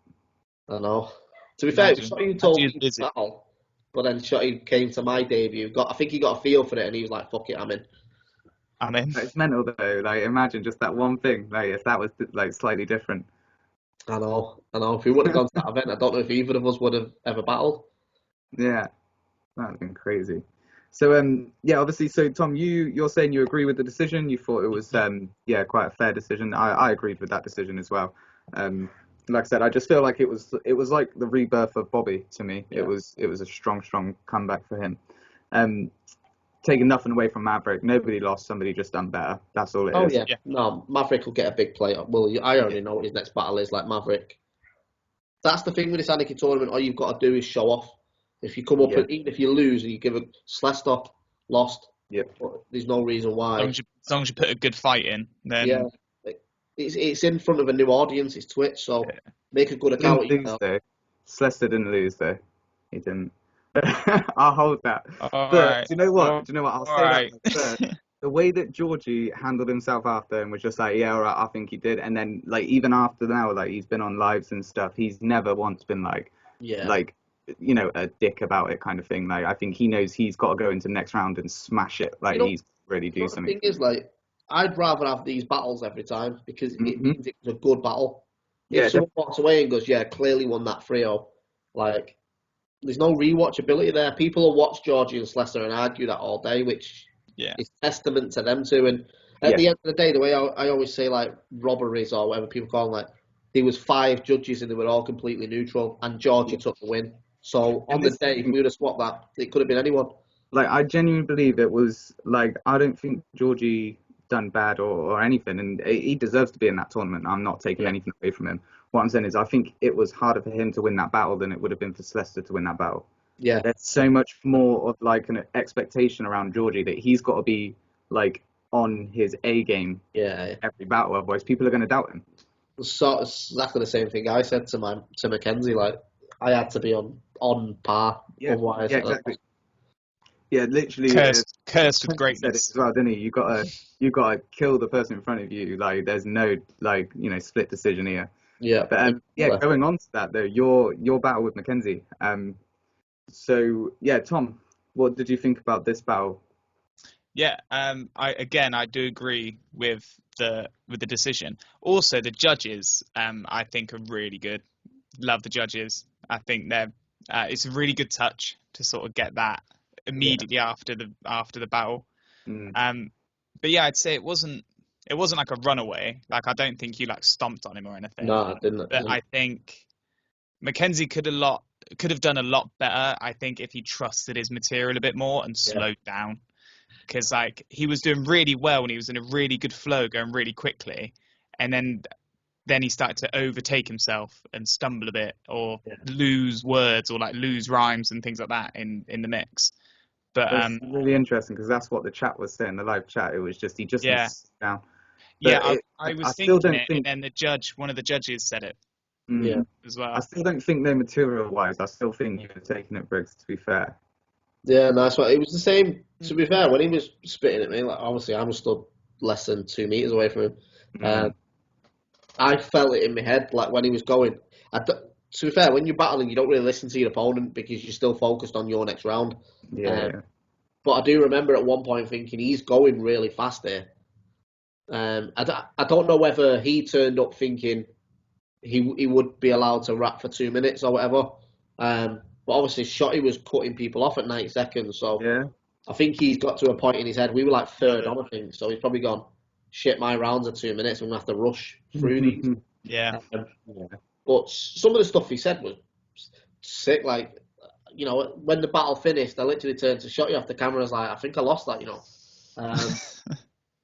I know. To be fair, Shotty told me to battle, but then Shotty came to my debut. I think he got a feel for it, and he was like, "Fuck it, I'm in." It's mental though. Like, imagine just that one thing. Like, if that was like slightly different. I know. If we would have gone to that event, I don't know if either of us would have ever battled. Yeah, that would have been crazy. So yeah, obviously, so Tom, you're saying you agree with the decision. You thought it was yeah, quite a fair decision. I agreed with that decision as well. Like I said, I just feel like it was like the rebirth of Bobby to me. Yeah. It was a strong comeback for him. Taking nothing away from Maverick. Nobody lost. Somebody just done better. That's all it is. Oh yeah. No, Maverick will get a big play. Well, I already know what his next battle is. Like Maverick. That's the thing with this Anarchy tournament. All you've got to do is show off. If you come up, even if you lose, and you give a Slester lost. Yeah. There's no reason why. As long as you put a good fight in, then it's in front of a new audience. It's Twitch, so make a good account. Slester didn't lose though. He didn't. I'll hold that. Right. Do you know what? I'll say that first. The way that Georgie handled himself after and was just like, yeah, all right, I think he did. And then, like, even after now, like, he's been on lives and stuff. He's never once been like, you know, a dick about it kind of thing. Like, I think he knows he's got to go into the next round and smash it. Like, he's really do something. The thing is, like, I'd rather have these battles every time because it means it was a good battle. If someone walks away and goes, yeah, clearly won that 3-0, like, there's no rewatchability there. People will watch Georgie and Slester and argue that all day, which is testament to them too. And at the end of the day, the way I always say, like, robberies or whatever people call them, like, there was 5 judges and they were all completely neutral, and Georgie took the win. So on the day, if we would have swapped that, it could have been anyone. Like, I genuinely believe it was, like, I don't think Georgie done bad or anything, and he deserves to be in that tournament. I'm not taking anything away from him. What I'm saying is I think it was harder for him to win that battle than it would have been for Slester to win that battle. Yeah. There's so much more of, like, an expectation around Georgie that he's got to be, like, on his A game every battle, otherwise people are going to doubt him. So it's exactly the same thing I said to Mackenzie. Like, I had to be on par, otherwise. Yeah, exactly. Yeah, literally. Cursed with greatness as well, didn't he? You gotta kill the person in front of you. Like, there's no, like, you know, split decision here. Yeah. But going on to that though, your battle with Mackenzie. So yeah, Tom, what did you think about this battle? Yeah, I do agree with the decision. Also, the judges, I think, are really good. Love the judges. I think they're it's a really good touch to sort of get that immediately after the battle. But yeah, I'd say it wasn't like a runaway. Like, I don't think you, like, stomped on him or anything. No, I didn't. But I think Mackenzie could have done a lot better, I think, if he trusted his material a bit more and slowed down. Because, like, he was doing really well and he was in a really good flow, going really quickly, and then he started to overtake himself and stumble a bit, or lose words, or, like, lose rhymes and things like that in the mix. But it's really interesting because that's what the chat was saying, the live chat. It was just he just down. But I was thinking it, and then one of the judges said it. As well. I still don't think, no, material-wise, I still think you were taking it, Briggz, to be fair. Yeah, no, that's right. It was the same, to be fair, when he was spitting at me, like, obviously I was stood less than 2 meters away from him. I felt it in my head, like, when he was going. To be fair, when you're battling, you don't really listen to your opponent because you're still focused on your next round. But I do remember at one point thinking, he's going really fast here. I don't know whether he turned up thinking he would be allowed to rap for 2 minutes or whatever. But obviously, Shotty was cutting people off at 90 seconds. So I think he's got to a point in his head. We were like third on, I think. So he's probably gone, shit, my rounds are 2 minutes. I'm going to have to rush through these. But some of the stuff he said was sick. Like, you know, when the battle finished, I literally turned to Shotty off the camera. I was like, I think I lost that, you know.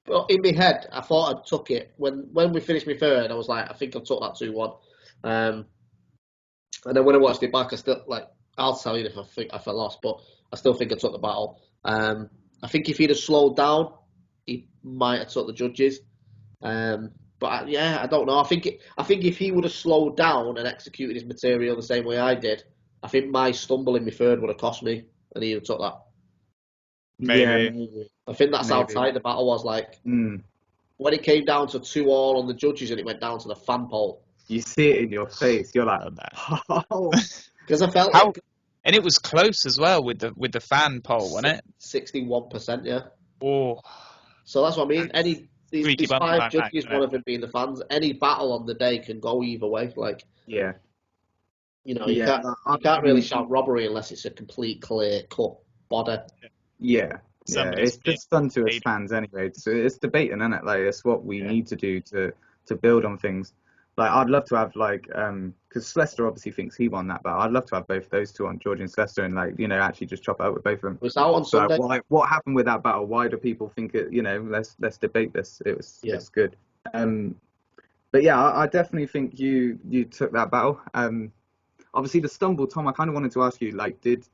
But in my head, I thought I took it. When we finished my third, I was like, I think I took that 2-1. And then when I watched it back, I still, like, I'll tell you if I lost, but I still think I took the battle. I think if he'd have slowed down, he might have took the judges. But I don't know. I think if he would have slowed down and executed his material the same way I did, I think my stumble in my third would have cost me, and he would have took that. Maybe. I think that's how tight the battle was. Like, when it came down to 2-2 on the judges and it went down to the fan poll. You see it in your face. You're like, oh. Because I felt like... And it was close as well with the fan poll, wasn't it? 61%, yeah. Oh. So that's what I mean. These 5 judges, one of them being the fans, any battle on the day can go either way. Like, you know, you can't really shout robbery unless it's a complete clear cut body. Yeah, yeah, Somebody's it's just fun to us fans anyway. So it's debating, isn't it? Like it's what we need to do to build on things. Like I'd love to have like because Slester obviously thinks he won that battle. I'd love to have both of those two on, George and Slester, and like actually just chop it up with both of them. It was out on Sunday. What happened with that battle? Why do people think it? Let's debate this. It's good. But yeah, I definitely think you took that battle. Obviously the stumble, Tom. I kind of wanted to ask you, like, did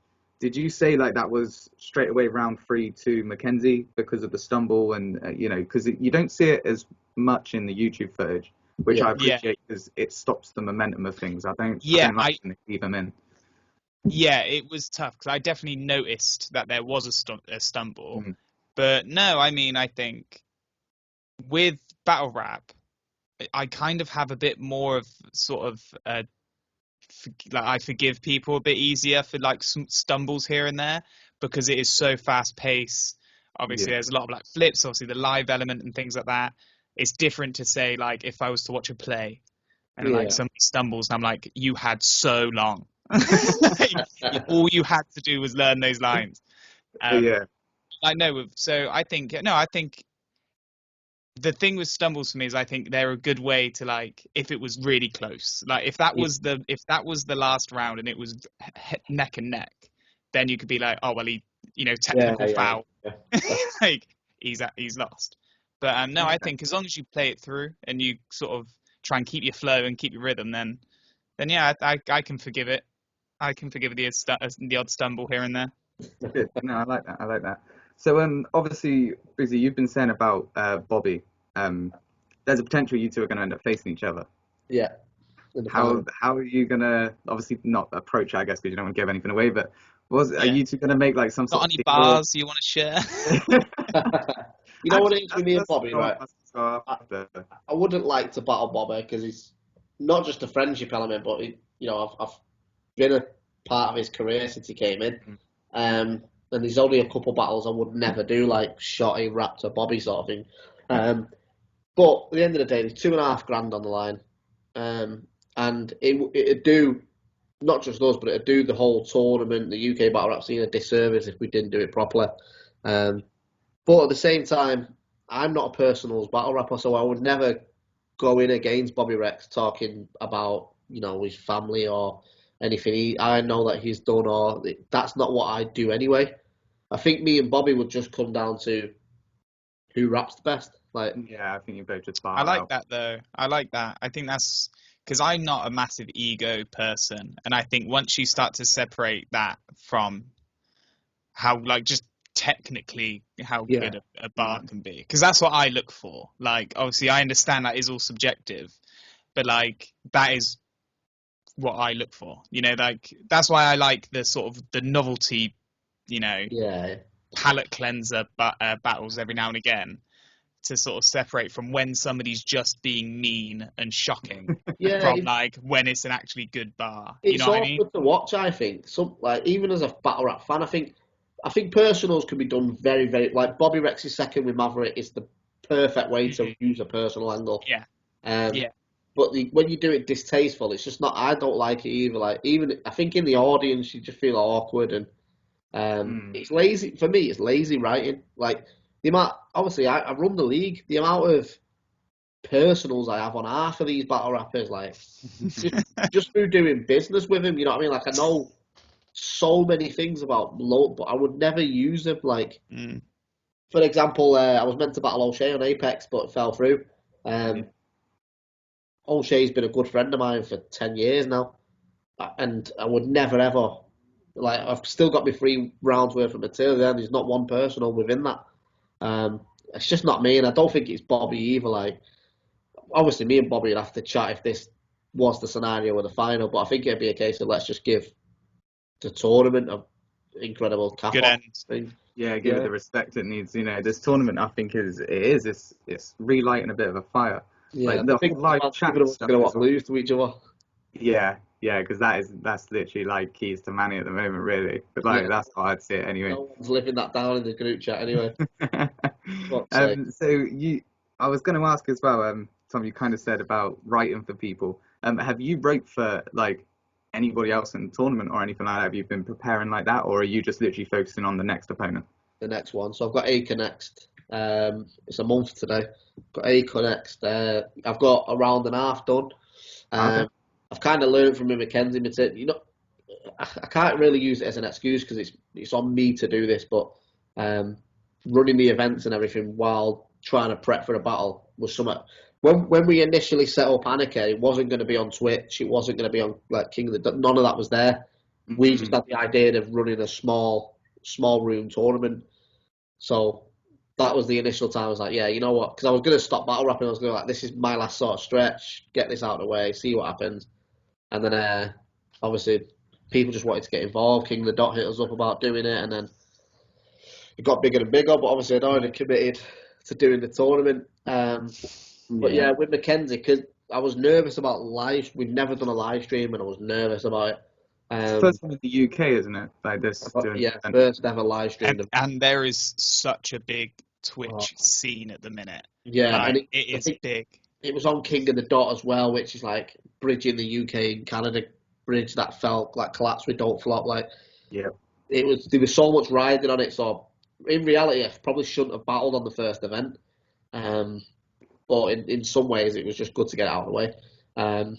you say like that was straight away round 3 to Mackenzie because of the stumble and because you don't see it as much in the YouTube footage, which I appreciate because it stops the momentum of things. I don't like to leave them in. Yeah, it was tough because I definitely noticed that there was a stumble, but no, I mean I think with battle rap, I kind of have a bit more of sort of like I forgive people a bit easier for like some stumbles here and there because it is so fast paced. Obviously, there's a lot of like flips, obviously the live element and things like that. It's different to say like if I was to watch a play and like somebody stumbles and I'm like, you had so long. Like, all you had to do was learn those lines. I know. So I think the thing with stumbles for me is I think they're a good way to like if it was really close, like if that was the last round and it was neck and neck, then you could be like, oh well, he technical foul. Like he's lost. But no, I think as long as you play it through and you sort of try and keep your flow and keep your rhythm, then yeah, I can forgive it. I can forgive the odd stumble here and there. Good. No, I like that. So obviously, Briggz, you've been saying about Bobby. There's a potential you two are going to end up facing each other. Yeah. How are you going to obviously not approach it, I guess, because you don't want to give anything away, but are you two going to make like some sort of any bars you want to share? You know what it is with me and Bobby, right? I wouldn't like to battle Bobby because it's not just a friendship element, but I've been a part of his career since he came in. And there's only a couple battles I would never do, like Shotty, Raptor, Bobby sort of thing. But at the end of the day, there's $2.5 grand on the line. And it'd do, not just us, but it'd do the whole tournament, the UK battle rap scene a disservice if we didn't do it properly. But at the same time, I'm not a personals battle rapper, so I would never go in against Bobby Rex talking about, his family or anything I know that he's done, or that's not what I do anyway. I think me and Bobby would just come down to who raps the best. Like, I think you both just bar I like out. that though. I like that. I think that's because I'm not a massive ego person, and I think once you start to separate that from how like just technically how good a bar can be, because that's what I look for. Like, obviously, I understand that is all subjective, but like that is what I look for. Like that's why I like the sort of the novelty, palate cleanser battles every now and again to sort of separate from when somebody's just being mean and shocking from like when it's an actually good bar. It's what I mean? Good to watch, I think. Like even as a battle rap fan, I think personals can be done very, very like Bobby Rex's second with Maverick is the perfect way to use a personal angle. But when you do it distasteful, it's just not. I don't like it either. Like even I think in the audience, you just feel awkward and it's lazy. For me, it's lazy writing. Like the amount. Obviously, I run the league. The amount of personals I have on half of these battle rappers, like just through doing business with him. You know what I mean? Like I know so many things about load, but I would never use them. Like for example, I was meant to battle O'Shea on Apex, but it fell through. O'Shea's been a good friend of mine for 10 years now, and I would never ever, like, I've still got my 3 rounds worth of material there, and there's not one personal within that. It's just not me, and I don't think it's Bobby either. Like, obviously, me and Bobby would have to chat if this was the scenario of the final, but I think it'd be a case of let's just give the tournament an incredible cap good end thing. Yeah, give it the respect it needs. This tournament, I think, it's relighting a bit of a fire. Yeah, like the whole live chat stuff going to lose to each other. Yeah, because that's literally like keys to Manny at the moment, really. But like that's how I'd see it anyway. No one's living that down in the group chat anyway. I was going to ask as well, Tom. You kind of said about writing for people. Have you wrote for like anybody else in the tournament or anything like that? Have you been preparing like that, or are you just literally focusing on the next opponent? the next one. So I've got Acre next. It's a month today. Got Acre next. I've got a round and a half done. Okay. I've kind of learned from Mackenzie. You know, I can't really use it as an excuse because it's on me to do this, but running the events and everything while trying to prep for a battle was something. When we initially set up Anarchy, it wasn't going to be on Twitch. It wasn't going to be on like King of the. None of that was there. We just had the idea of running a small room tournament. So that was the initial time. I was like, yeah, you know what? Because I was going to stop battle rapping. I was going to like, this is my last sort of stretch. Get this out of the way. See what happens. And then obviously people just wanted to get involved. King of the Dot hit us up about doing it, and then it got bigger and bigger. But obviously I'd already committed to doing the tournament. But yeah, with Mackenzie, because I was nervous about live. We've never done a live stream, and I was nervous about it. First one in the UK, isn't it? Like this. First ever live stream. And there is such a big Twitch scene at the minute. Yeah, like, and it is big. It was on King of the Dot as well, which is like bridging the UK and Canada bridge that felt like collapsed with Don't Flop. Like, yeah, there was so much riding on it. So in reality, I probably shouldn't have battled on the first event. But in some ways, it was just good to get it out of the way. I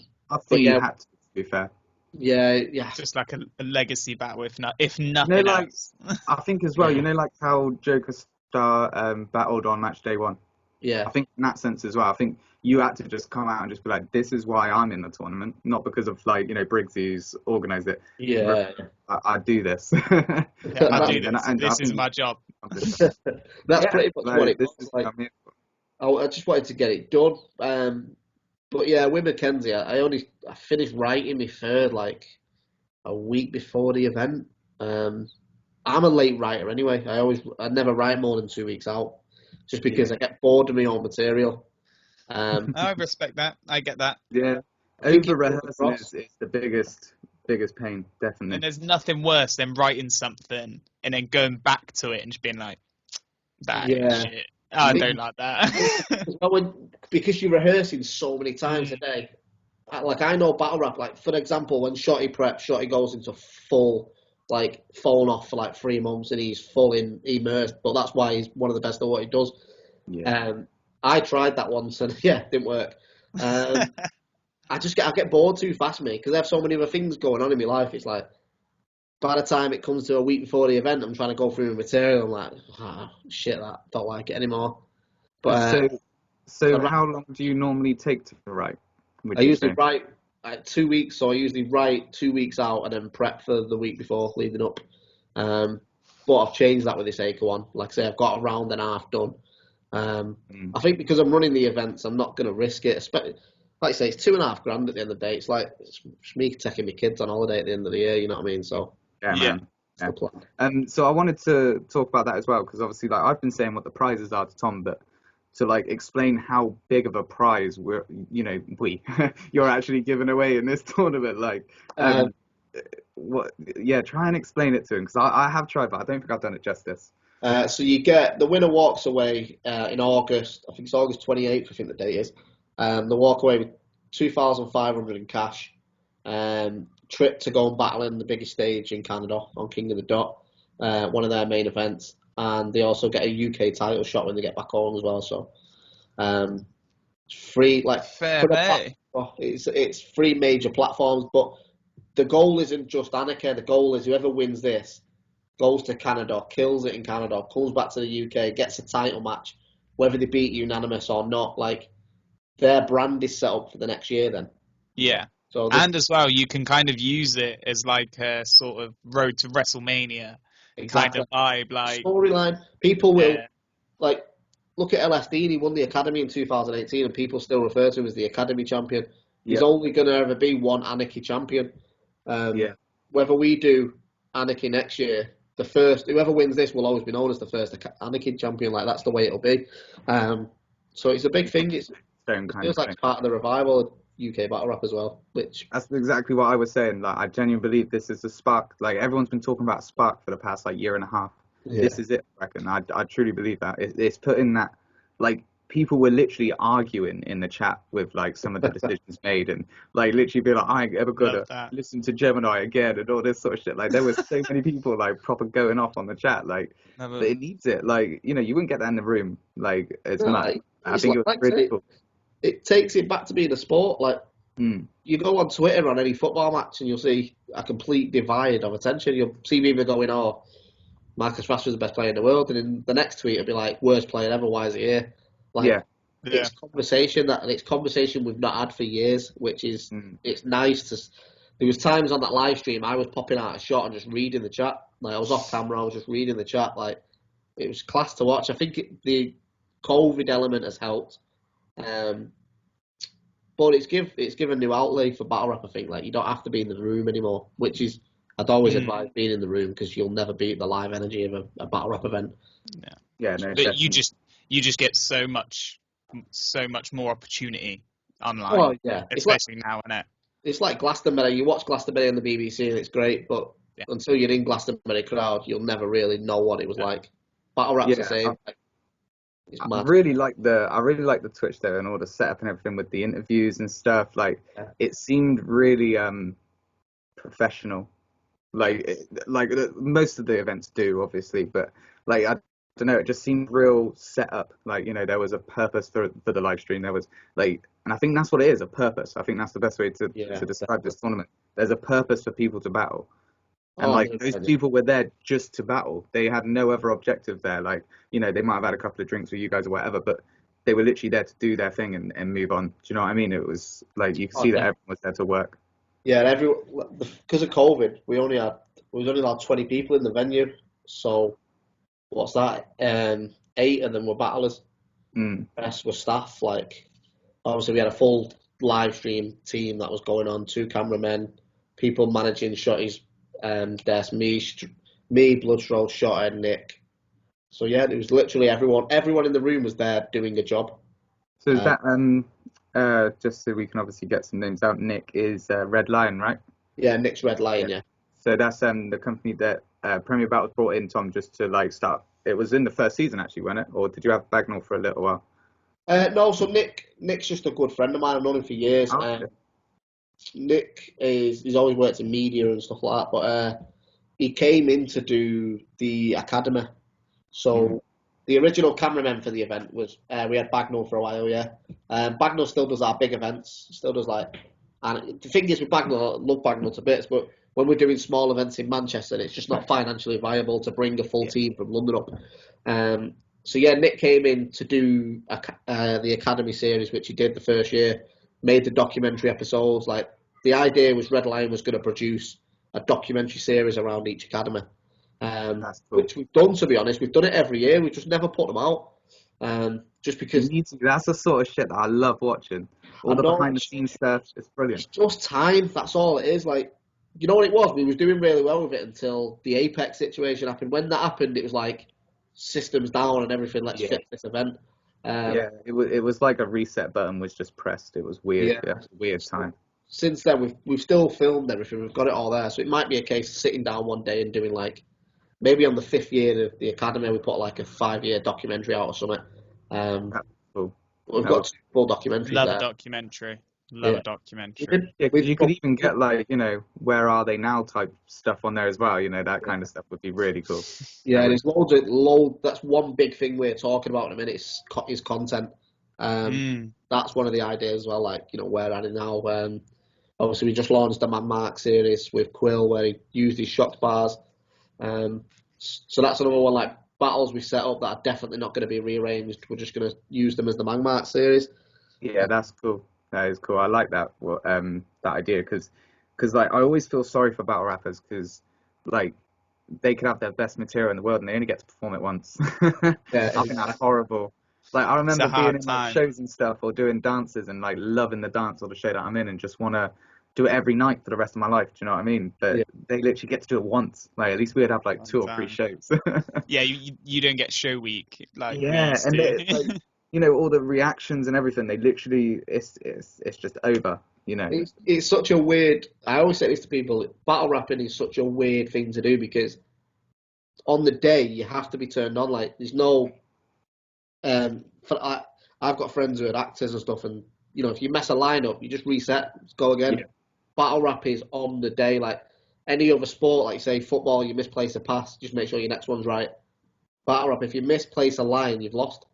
think you had to be fair. Yeah. Just like a legacy battle, if nothing else. I think as well, like how Joker Star battled on match day 1. Yeah. I think in that sense as well, I think you had to just come out and just be like, this is why I'm in the tournament, not because of like, Briggz who's organised it. Yeah. I do this. I do this. This is my job. That's pretty much what it was like. I just wanted to get it done. But yeah, with Mackenzie, I finished writing my third like a week before the event. I'm a late writer anyway. I never write more than 2 weeks out, just because I get bored of my own material. I respect that. I get that. Yeah, over rehearsing is the biggest pain, definitely. And there's nothing worse than writing something and then going back to it and just being like, that is shit. I don't like that. Because you're rehearsing so many times a day. Like, I know battle rap, like, for example, when Shotty preps, Shotty goes into full, like, phone off for like 3 months and he's full immersed, but that's why he's one of the best at what he does. Yeah. I tried that once and it didn't work. I get bored too fast, mate, because I have so many other things going on in my life. It's like, by the time it comes to a week before the event, I'm trying to go through the material. I'm like, shit, that don't like it anymore. But so how long do you normally take to write? I usually write 2 weeks, so I usually write 2 weeks out and then prep for the week before leading up. But I've changed that with this Acre one. Like I say, I've got a round and a half done. I think because I'm running the events, I'm not going to risk it. Like I say, it's $2,500 at the end of the day. It's like it's me taking my kids on holiday at the end of the year. You know what I mean? So man. So I wanted to talk about that as well, because obviously, like, I've been saying what the prizes are to Tom, but to like explain how big of a prize you're actually giving away in this tournament, like, try and explain it to him, because I have tried, but I don't think I've done it justice. So you get the winner walks away in August. I think it's August 28th. I think the date is. They walk away with $2,500 in cash. Trip to go and battle in the biggest stage in Canada on King of the Dot, one of their main events, and they also get a UK title shot when they get back home as well. So, free, like, fair play. It's 3 major platforms, but the goal isn't just Anarchy. The goal is whoever wins this goes to Canada, kills it in Canada, comes back to the UK, gets a title match, whether they beat unanimous or not. Like, their brand is set up for the next year then. Yeah. So as well, you can kind of use it as like a sort of road to WrestleMania kind of vibe. Like, storyline. People will, like, look at LSD. He won the Academy in 2018 and people still refer to him as the Academy champion. He's only going to ever be one Anarchy champion. Whether we do Anarchy next year, whoever wins this will always be known as the first Anarchy champion. Like, that's the way it'll be. So it's a big thing. It feels like it's part of the revival of UK battle rap as well. Which that's exactly what I was saying. Like, I genuinely believe this is the spark. Like, everyone's been talking about spark for the past like year and a half. This is it, I reckon. I truly believe that it's putting that, like, people were literally arguing in the chat with like some of the decisions made, and like literally be like, I ain't ever gonna listen to Gemini again and all this sort of shit. Like there was so many people like proper going off on the chat, like but it needs it. Like, you know, you wouldn't get that in the room. Like it's much. I think it was really cool. It takes it back to being a sport. Like you go on Twitter on any football match and you'll see a complete divide of attention. You'll see people going, "Oh, Marcus Rashford's the best player in the world," and in the next tweet it'll be like, "Worst player ever. Why is he here?" Like, it's conversation we've not had for years, which is it's nice to. There was times on that live stream I was popping out a shot and just reading the chat. Like I was off camera, I was just reading the chat. Like it was class to watch. I think the COVID element has helped, but it's given new outlay for battle rap. I think like you don't have to be in the room anymore, which is I'd always advise being in the room because you'll never beat the live energy of a battle rap event. No, but you just get so much more opportunity online. Oh yeah, especially now, isn't it? It's like Glastonbury. You watch Glastonbury on the BBC and it's great, but until you're in Glastonbury crowd, you'll never really know what it was like. Battle rap's the same. I really like the Twitch though, and all the setup and everything with the interviews and stuff. Like it seemed really professional. Like most of the events do, obviously, but like I don't know, it just seemed real set up. Like, you know, there was a purpose for the live stream. There was like, and I think that's what it is, a purpose. I think that's the best way to describe this tournament. There's a purpose for people to battle. And those people were there just to battle. They had no other objective there. Like, you know, they might have had a couple of drinks with you guys or whatever, but they were literally there to do their thing and move on. Do you know what I mean? It was like, you could see that everyone was there to work. Yeah, and because of COVID, we only had 20 people in the venue. So what's that? 8 of them were battlers. The rest were staff. Like, obviously, we had a full live stream team that was going on, 2 cameramen, people managing shotties. There's me, Bloodstroll, Shotter, Nick. So yeah, it was literally everyone. Everyone in the room was there doing a job. So is that just so we can obviously get some names out? Nick is Red Lion, right? Yeah, Nick's Red Lion. Yeah. So that's the company that Premier Battles brought in, Tom, just to like start. It was in the first season actually, wasn't it? Or did you have Bagnall for a little while? No, so Nick's just a good friend of mine. I've known him for years. Nick he's always worked in media and stuff like that, but he came in to do the academy. So the original cameraman for the event was we had Bagnall for a while. Bagnall still does our big events, still does like, and the thing is with Bagnall, I love Bagnall to bits, but when we're doing small events in Manchester, it's just not financially viable to bring a full team from London up. So yeah, Nick came in to do the Academy series, which he did the first year, made the documentary episodes. Like the idea was Red Lion was going to produce a documentary series around each Academy, That's cool. which we've done, to be honest. We've done it every year. We just never put them out. Just because that's the sort of shit that I love watching. All the behind the scenes stuff, it's brilliant. It's just time, that's all it is. Like, you know what it was? We was doing really well with it until the Apex situation happened. When that happened, it was like systems down and everything. Let's fix this event. It was like a reset button was just pressed. It was weird. Yeah, weird time. Since then, we've still filmed everything. We've got it all there. So it might be a case of sitting down one day and doing like, maybe on the 5th year of the Academy, we put like a 5-year documentary out or something. That's cool. We've got full documentaries Love there. a documentary. Love a documentary. You could even get like, you know, where are they now type stuff on there as well. You know, that kind of stuff would be really cool. Yeah, there's loads. That's one big thing we're talking about in a minute is content. That's one of the ideas as well. Like, you know, where are they now? Obviously, we just launched the Man Mark series with Quill, where he used his shocked bars. So that's another one. Like battles we set up that are definitely not going to be rearranged. We're just going to use them as the Man Mark series. Yeah, that's cool. That is cool. I like that that idea because like I always feel sorry for battle rappers because like they could have their best material in the world and they only get to perform it once. I think that's horrible. Like I remember being in like, shows and stuff or doing dances and like loving the dance or the show that I'm in and just want to do it every night for the rest of my life. Do you know what I mean? But they literally get to do it once. Like at least we'd have like 2 or 3 shows. Yeah, you don't get show week. Like like, you know, all the reactions and everything, they literally, it's just over, you know. It's such a weird, I always say this to people, battle rapping is such a weird thing to do because on the day you have to be turned on. Like there's no, I I've got friends who are actors and stuff, and if you mess a line up, you just reset, go again. Yeah. Battle rap is on the day, like any other sport, like say football, you misplace a pass, just make sure your next one's right. Battle rap, if you misplace a line, you've lost.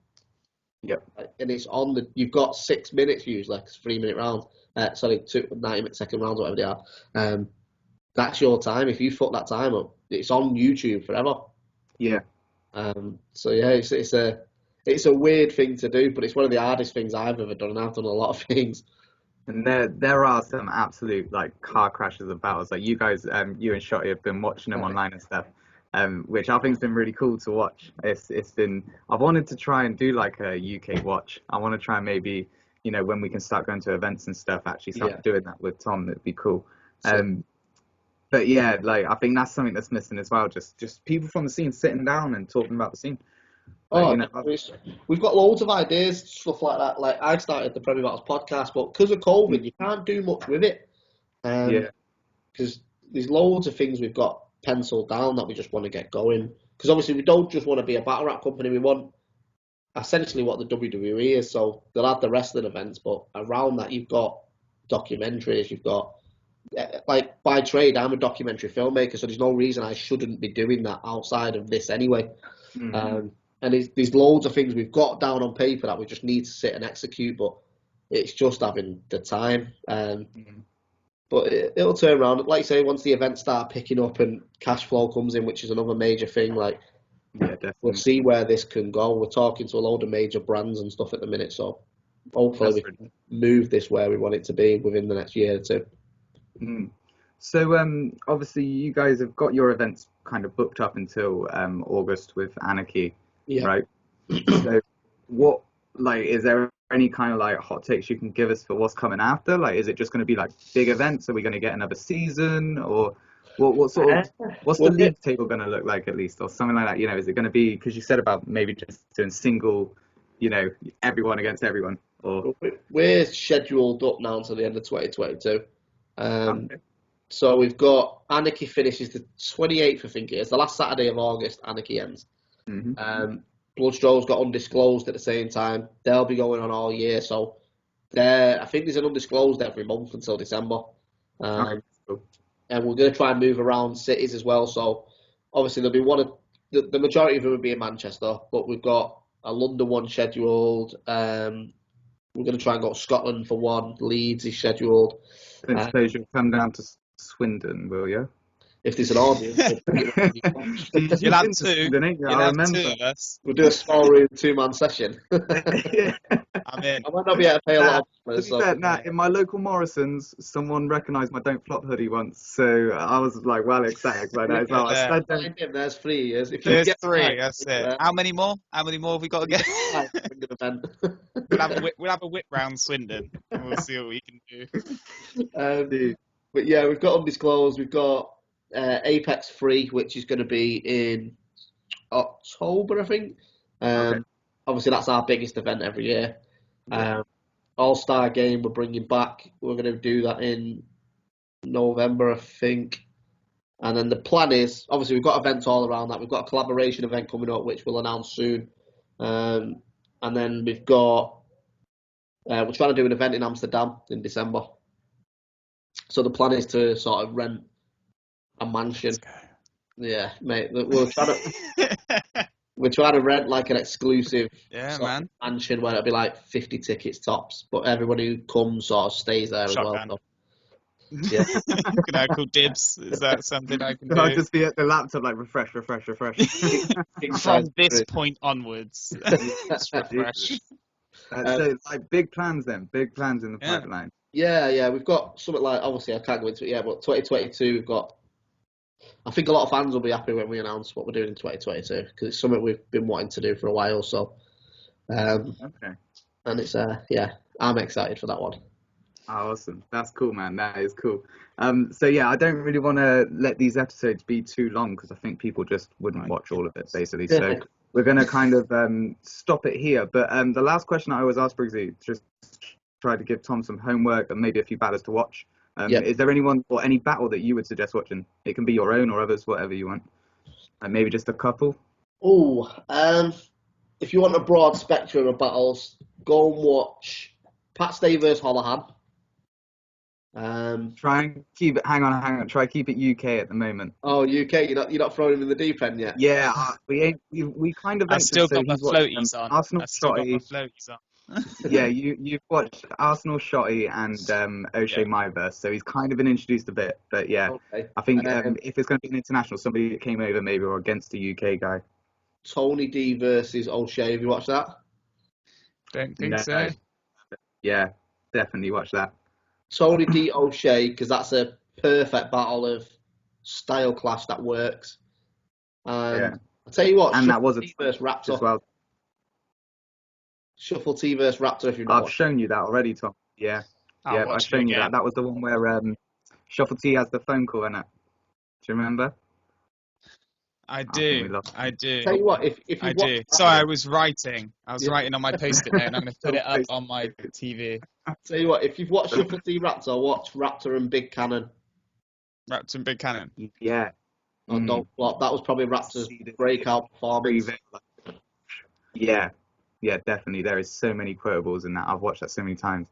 Yep. And it's you've got 6 minutes usually, like 3-minute round. 90-second rounds, whatever they are. That's your time. If you fuck that time up, it's on YouTube forever. Yeah. So yeah, it's a weird thing to do, but it's one of the hardest things I've ever done, and I've done a lot of things. And there are some absolute like car crashes of battles. Like you guys, you and Shotty have been watching them online and stuff, which I think has been really cool to watch. It's been, I've wanted to try and do like a UK watch. I want to try and maybe, when we can start going to events and stuff, actually start doing that with Tom. It'd be cool. But yeah, like I think that's something that's missing as well. Just people from the scene sitting down and talking about the scene. We've got loads of ideas, stuff like that. Like I started the Premier Battles podcast, but because of COVID, you can't do much with it. Because there's loads of things we've got penciled down that we just want to get going. Because obviously we don't just want to be a battle rap company. We want essentially what the WWE is. So they'll have the wrestling events, but around that you've got documentaries. You've got like by trade, I'm a documentary filmmaker, so there's no reason I shouldn't be doing that outside of this anyway. Mm-hmm. And there's loads of things we've got down on paper that we just need to sit and execute, but it's just having the time. But it'll turn around. Like you say, once the events start picking up and cash flow comes in, which is another major thing, we'll see where this can go. We're talking to a load of major brands and stuff at the minute, so hopefully we can move this where we want it to be within the next year or two. So obviously you guys have got your events kind of booked up until August with Anarchy, right? So what, is there any kind of hot takes you can give us for what's coming after? Like, is it just going to be big events? Are we going to get another season, or what's the league table going to look like at least, or something like that? Is it going to be, because you said about maybe just doing single, everyone against everyone? Or we're scheduled up now until the end of 2022. So we've got Anarchy finishes the 28th, I think it is. The last Saturday of August, Anarchy ends. Mm-hmm. Bloodstraw's got Undisclosed at the same time. They'll be going on all year. So I think there's an Undisclosed every month until December. Okay. And we're going to try and move around cities as well. So obviously there'll be the majority of them will be in Manchester, but we've got a London one scheduled. We're going to try and go to Scotland for one. Leeds is scheduled. I suppose you'll come down to Swindon, will you? If there's an audience. You'll have two. I remember. Two of us. We'll do a small room 2-man session. I'm in. I might not be able to pay a lot of in my local Morrison's, someone recognised my Don't Flop hoodie once, so I was well excited by that as well. There's 3 years. If you get 3, that's it. How many more? How many more have we got to get? We'll have a whip round Swindon, and we'll see what we can do. But yeah, we've got Undisclosed. We've got Apex 3, which is going to be in October, I think. Obviously, that's our biggest event every year. All-Star Game we're bringing back. We're going to do that in November, I think. And then the plan is, obviously, we've got events all around that. We've got a collaboration event coming up, which we'll announce soon. And then we've got, we're trying to do an event in Amsterdam in December. So the plan is to sort of rent a mansion. Yeah, mate. We're trying to rent an exclusive mansion where it'll be 50 tickets tops, but everybody who comes sort of stays there as well. So. Yeah. Can I call dibs? Is that something I can do? I'll just be at the laptop refresh. From this point onwards, refresh. So big plans then, big plans in the pipeline. Yeah, we've got something obviously I can't go into it yet, but 2022 we've got, I think a lot of fans will be happy when we announce what we're doing in 2022, because it's something we've been wanting to do for a while, so okay. And it's I'm excited for that one. Oh, awesome. That's cool, man. That is cool. So yeah, I don't really want to let these episodes be too long, because I think people just wouldn't watch all of it, basically. So we're going to kind of stop it here. But the last question I always ask Briggz, just try to give Tom some homework and maybe a few battles to watch. Is there anyone or any battle that you would suggest watching? It can be your own or others, whatever you want. Maybe just a couple. if you want a broad spectrum of battles, go and watch Pat Stay versus Holohan. Try and keep it. Hang on. Try keep it UK at the moment. Oh, UK! You're not throwing him in the deep end yet. Yeah, we kind of. I still got my he's watched, floaties on. Arsenal I still got my Shotty. floaties on. Yeah, you've watched Arsenal Shotty and O'Shea Myverse, so he's kind of been introduced a bit. But yeah, Okay. I think if it's going to be an international, somebody that came over maybe or against a UK guy. Tony D versus O'Shea. Have you watched that? Don't think so. Yeah, definitely watch that. Tony D O'Shea, because that's a perfect battle of style clash that works. And I'll tell you what, and that was a T versus Raptor as well. Shuffle T versus Raptor. If you've not I've shown you that already, Tom. Yeah, I've shown you that. That was the one where Shuffle T has the phone call in it. Do you remember? I do. Tell you what, if I do. Sorry, I was writing. I was writing on my post-it note, and I'm going to put it up on my TV. Tell you what, if you've watched Shuffle T Raptor, watch Raptor and Big Cannon. Raptor and Big Cannon. Yeah. Don't flop. That was probably Raptor's breakout performance. Yeah, definitely. There is so many quotables in that. I've watched that so many times.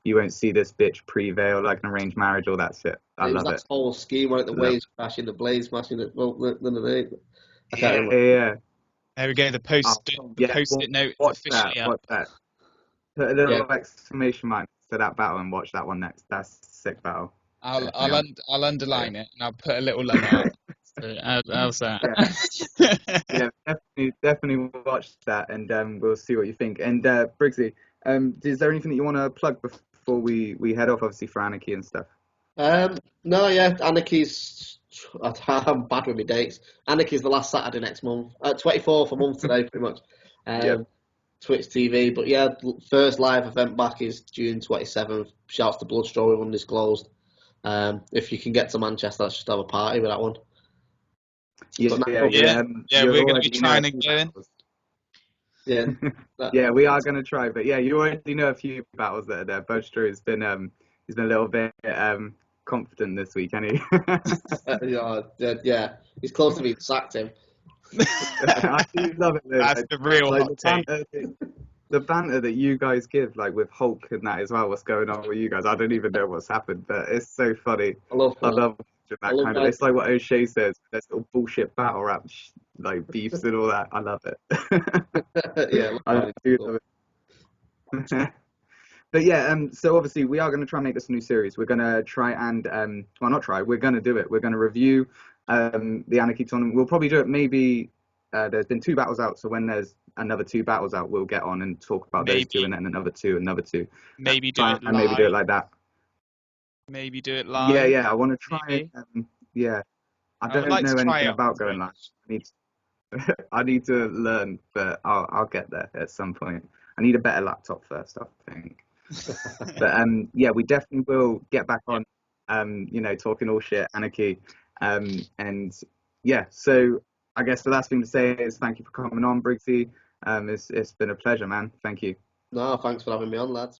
You won't see this bitch prevail like an arranged marriage, all that shit. I love it. That whole scheme, like the waves crashing, the blades smashing. I can't remember. Yeah. There we go. The post-it note officially up. Watch that. Put a little exclamation mark to that battle and watch that one next. That's a sick battle. I'll underline it and I'll put a little logo up. So, how's that? Yeah, definitely watch that, and we'll see what you think. And Briggsy, is there anything that you want to plug before we head off, obviously, for Anarchy and stuff? No, Anarchy's. I'm bad with my dates. Anarchy's the last Saturday next month. 24th a month today, pretty much. Twitch TV. But yeah, first live event back is June 27th. Shouts to Bloodstraw with Undisclosed. If you can get to Manchester, let's just have a party with that one. We're going to be trying to go in. Yeah, we are going to try. But yeah, you already know a few battles that are there. Bloodstraw has been a little bit confident this week, hasn't he? Yeah, he's close to being sacked him. I do love it though. That's the real hot take. The banter that you guys give, like with Hulk and that as well, what's going on with you guys? I don't even know what's happened, but it's so funny. I love that kind of. It's like what O'Shea says. There's little bullshit battle rap, like beefs and all that. I love it. Yeah, I do love it. But yeah, so obviously we are going to try and make this a new series. We're going to try and, we're going to do it. We're going to review the Anarchy tournament. We'll probably do it maybe, there's been 2 battles out, so when there's another 2 battles out, we'll get on and talk about those 2 and then another 2. Maybe do it live. And maybe do it like that. Maybe do it live. Yeah, I want to try it. I don't know anything about going live. I need to learn, but I'll get there at some point. I need a better laptop first, I think. But we definitely will get back on, talking all shit, Anarchy. So I guess the last thing to say is thank you for coming on, Briggsy. It's been a pleasure, man. Thank you. No, thanks for having me on, lads.